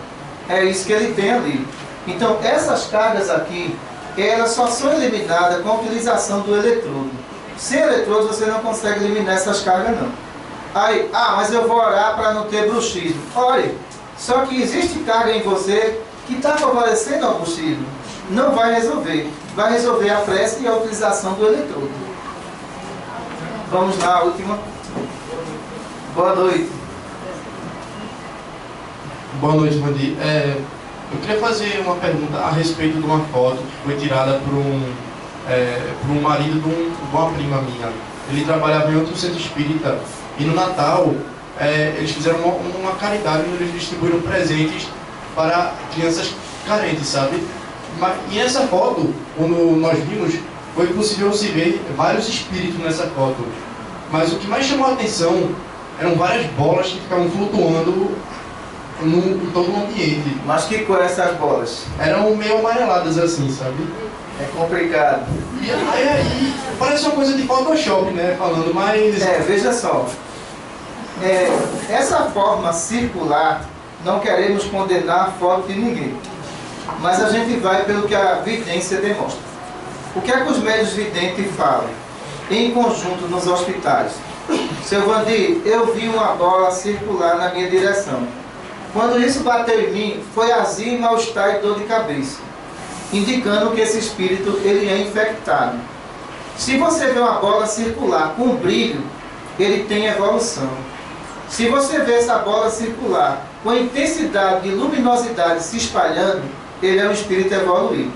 É isso que ele tem ali. Então essas cargas aqui, elas só são eliminadas com a utilização do eletrodo. Sem eletrodo você não consegue eliminar essas cargas não. Aí, mas eu vou orar para não ter bruxismo. Ore, só que existe carga em você que está favorecendo ao bruxismo. Não vai resolver. Vai resolver a prece e a utilização do eletrodo. Vamos lá, a última. Boa noite. Boa noite, Vandi. Eu queria fazer uma pergunta a respeito de uma foto que foi tirada por um marido de uma prima minha. Ele trabalhava em outro centro espírita e no Natal eles fizeram uma caridade onde eles distribuíram presentes para crianças carentes, sabe? E essa foto, quando nós vimos, foi possível se ver vários espíritos nessa foto. Mas o que mais chamou a atenção eram várias bolas que ficavam flutuando em todo o ambiente. Mas que cor essas bolas? Eram meio amareladas assim, sabe? É complicado. Aí, parece uma coisa de Photoshop, né? Falando, mas... veja só. Essa forma circular, não queremos condenar a foto de ninguém. Mas a gente vai pelo que a vidência demonstra. O que é que os médios videntes falam? Em conjunto nos hospitais. Seu Vandi, eu vi uma bola circular na minha direção. Quando isso bateu em mim, foi azia, mal-estar e dor de cabeça, indicando que esse espírito ele é infectado. Se você vê uma bola circular com brilho, ele tem evolução. Se você vê essa bola circular com intensidade de luminosidade se espalhando, ele é um espírito evoluído.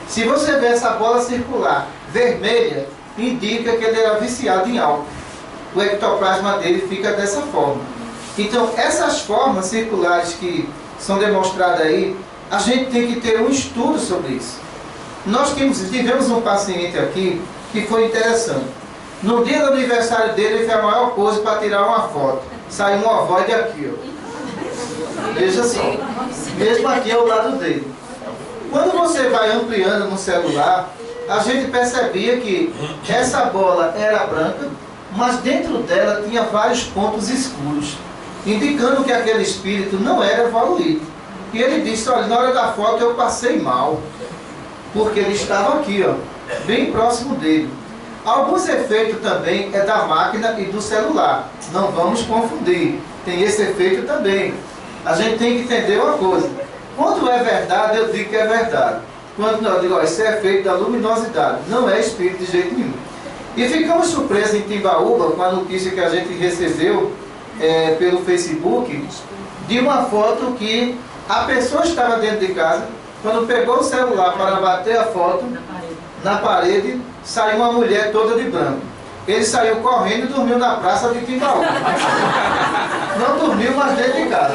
Se você vê essa bola circular vermelha, indica que ele era viciado em álcool. O ectoplasma dele fica dessa forma. Então, essas formas circulares que são demonstradas aí, a gente tem que ter um estudo sobre isso. Nós tivemos um paciente aqui que foi interessante. No dia do aniversário dele, ele fez a maior pose para tirar uma foto. Saiu um ovoide aqui, ó. Veja só. Mesmo aqui ao lado dele. Quando você vai ampliando no celular, a gente percebia que essa bola era branca, mas dentro dela tinha vários pontos escuros, indicando que aquele espírito não era evoluído. E ele disse, olha, na hora da foto eu passei mal, porque ele estava aqui, ó, bem próximo dele. Alguns efeitos também é da máquina e do celular, não vamos confundir, tem esse efeito também. A gente tem que entender uma coisa, quando é verdade eu digo que é verdade, quando não, eu digo, ó, isso é efeito da luminosidade, não é espírito de jeito nenhum. E ficamos surpresos em Timbaúba com a notícia que a gente recebeu pelo Facebook, de uma foto que a pessoa estava dentro de casa, quando pegou o celular para bater a foto, na parede, saiu uma mulher toda de branco. Ele saiu correndo e dormiu na praça de Timbaúba. Não dormiu, mas dentro de casa.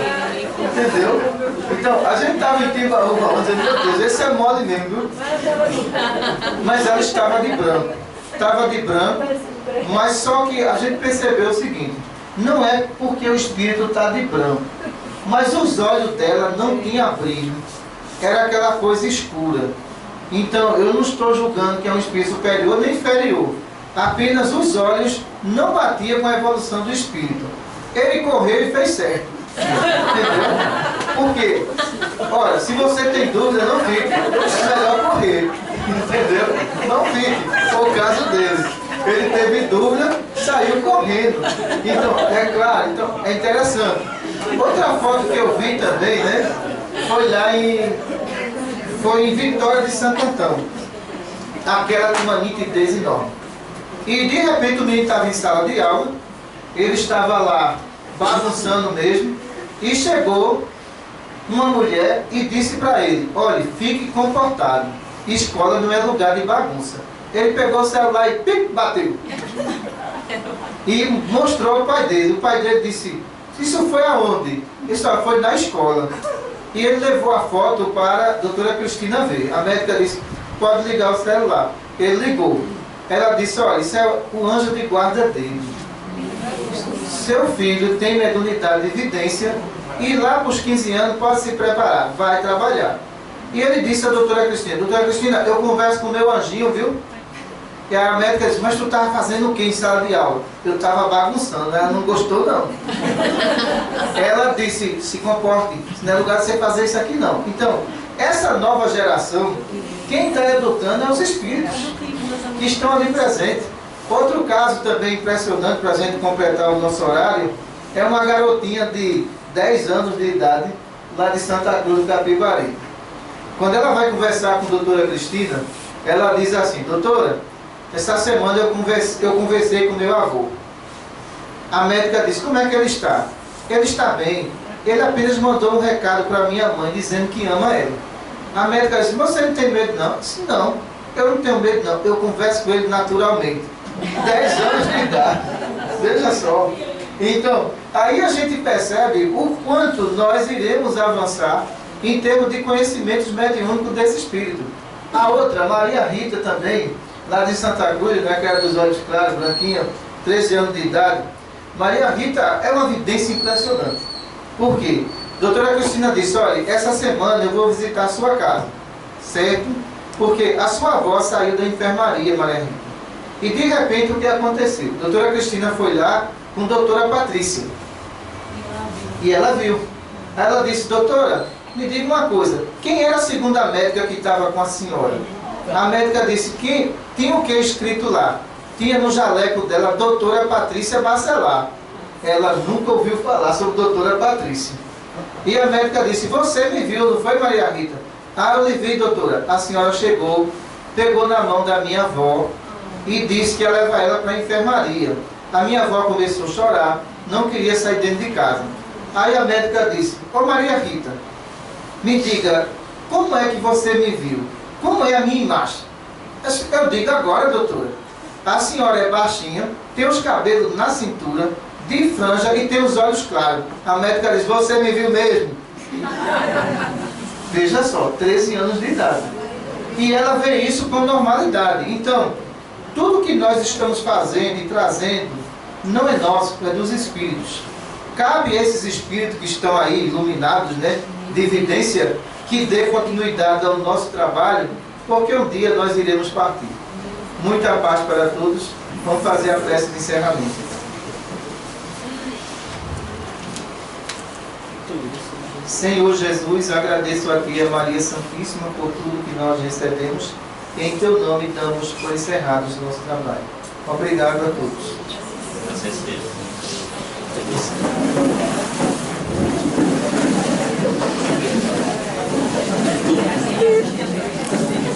Entendeu? Então, a gente estava em Timbaúba, dizendo, meu Deus, esse é mole mesmo, viu? Mas ela estava de branco. Estava de branco, mas só que a gente percebeu o seguinte, não é porque o espírito está de branco, mas os olhos dela não tinham brilho, era aquela coisa escura. Então eu não estou julgando que é um espírito superior nem inferior, apenas os olhos não batiam com a evolução do espírito. Ele correu e fez certo. Entendeu? Por quê? Olha, se você tem dúvida, não fique. É melhor correr. Entendeu? Não fique. Foi o caso dele. Ele teve dúvida, saiu saiu correndo. Então, é claro, então, é interessante. Outra foto que eu vi também, né? Foi em Vitória de Santo Antão. Aquela de uma nitidez enorme. E de repente o menino estava em sala de aula, ele estava lá bagunçando mesmo, e chegou uma mulher e disse para ele: olha, fique comportado, escola não é lugar de bagunça. Ele pegou o celular e pim, bateu. E mostrou ao pai dele. O pai dele disse: isso foi aonde? Isso foi na escola. E ele levou a foto para a doutora Cristina ver. A médica disse: pode ligar o celular. Ele ligou. Ela disse: olha, isso é o anjo de guarda dele. Seu filho tem mediunidade de evidência e lá para os 15 anos pode se preparar, vai trabalhar. E ele disse à doutora Cristina: doutora Cristina, eu converso com o meu anjinho, viu? E a médica disse: mas tu estava fazendo o que em sala de aula? Eu estava bagunçando. Ela não gostou, não. Ela disse: se comporte, não é lugar de você fazer isso aqui, não. Então, essa nova geração, quem está educando é os espíritos que estão ali presentes. Outro caso também impressionante para a gente completar o nosso horário é uma garotinha de 10 anos de idade, lá de Santa Cruz do Capibari. Quando ela vai conversar com a doutora Cristina, ela diz assim: doutora, essa semana eu conversei com meu avô. A médica disse: como é que ele está? Ele está bem. Ele apenas mandou um recado para minha mãe dizendo que ama ela. A médica disse: você não tem medo não? Eu disse: não, eu não tenho medo não. Eu converso com ele naturalmente. 10 anos de idade. Veja só. Então, aí a gente percebe o quanto nós iremos avançar em termos de conhecimentos mediúnicos desse espírito. A outra, Maria Rita também, lá de Santa Cruz, né, que era dos olhos claros, branquinha, 13 anos de idade. Maria Rita é uma evidência impressionante. Por quê? Doutora Cristina disse: olha, essa semana eu vou visitar a sua casa, certo? Porque a sua avó saiu da enfermaria, Maria Rita. E de repente o que aconteceu? A doutora Cristina foi lá com a doutora Patrícia. E ela viu. Aí ela disse: doutora, me diga uma coisa, quem era a segunda médica que estava com a senhora? A médica disse: que tinha o que escrito lá? Tinha no jaleco dela doutora Patrícia Bacelar. Ela nunca ouviu falar sobre doutora Patrícia. E a médica disse: você me viu, não foi, Maria Rita? Ah, eu lhe vi, doutora. A senhora chegou, pegou na mão da minha avó e disse que ia levar ela para a enfermaria. A minha avó começou a chorar, não queria sair dentro de casa. Aí a médica disse: ô Maria Rita, me diga, como é que você me viu? Como é a minha imagem? Eu digo agora, doutora. A senhora é baixinha, tem os cabelos na cintura, de franja e tem os olhos claros. A médica diz: você me viu mesmo? Veja só, 13 anos de idade. E ela vê isso com normalidade. Então, tudo que nós estamos fazendo e trazendo não é nosso, é dos espíritos. Cabe a esses espíritos que estão aí iluminados, né, de evidência, que dê continuidade ao nosso trabalho, porque um dia nós iremos partir. Muita paz para todos. Vamos fazer a prece de encerramento. Senhor Jesus, agradeço a Ti, a Maria Santíssima, por tudo que nós recebemos. E em Teu nome damos por encerrados o nosso trabalho. Obrigado a todos.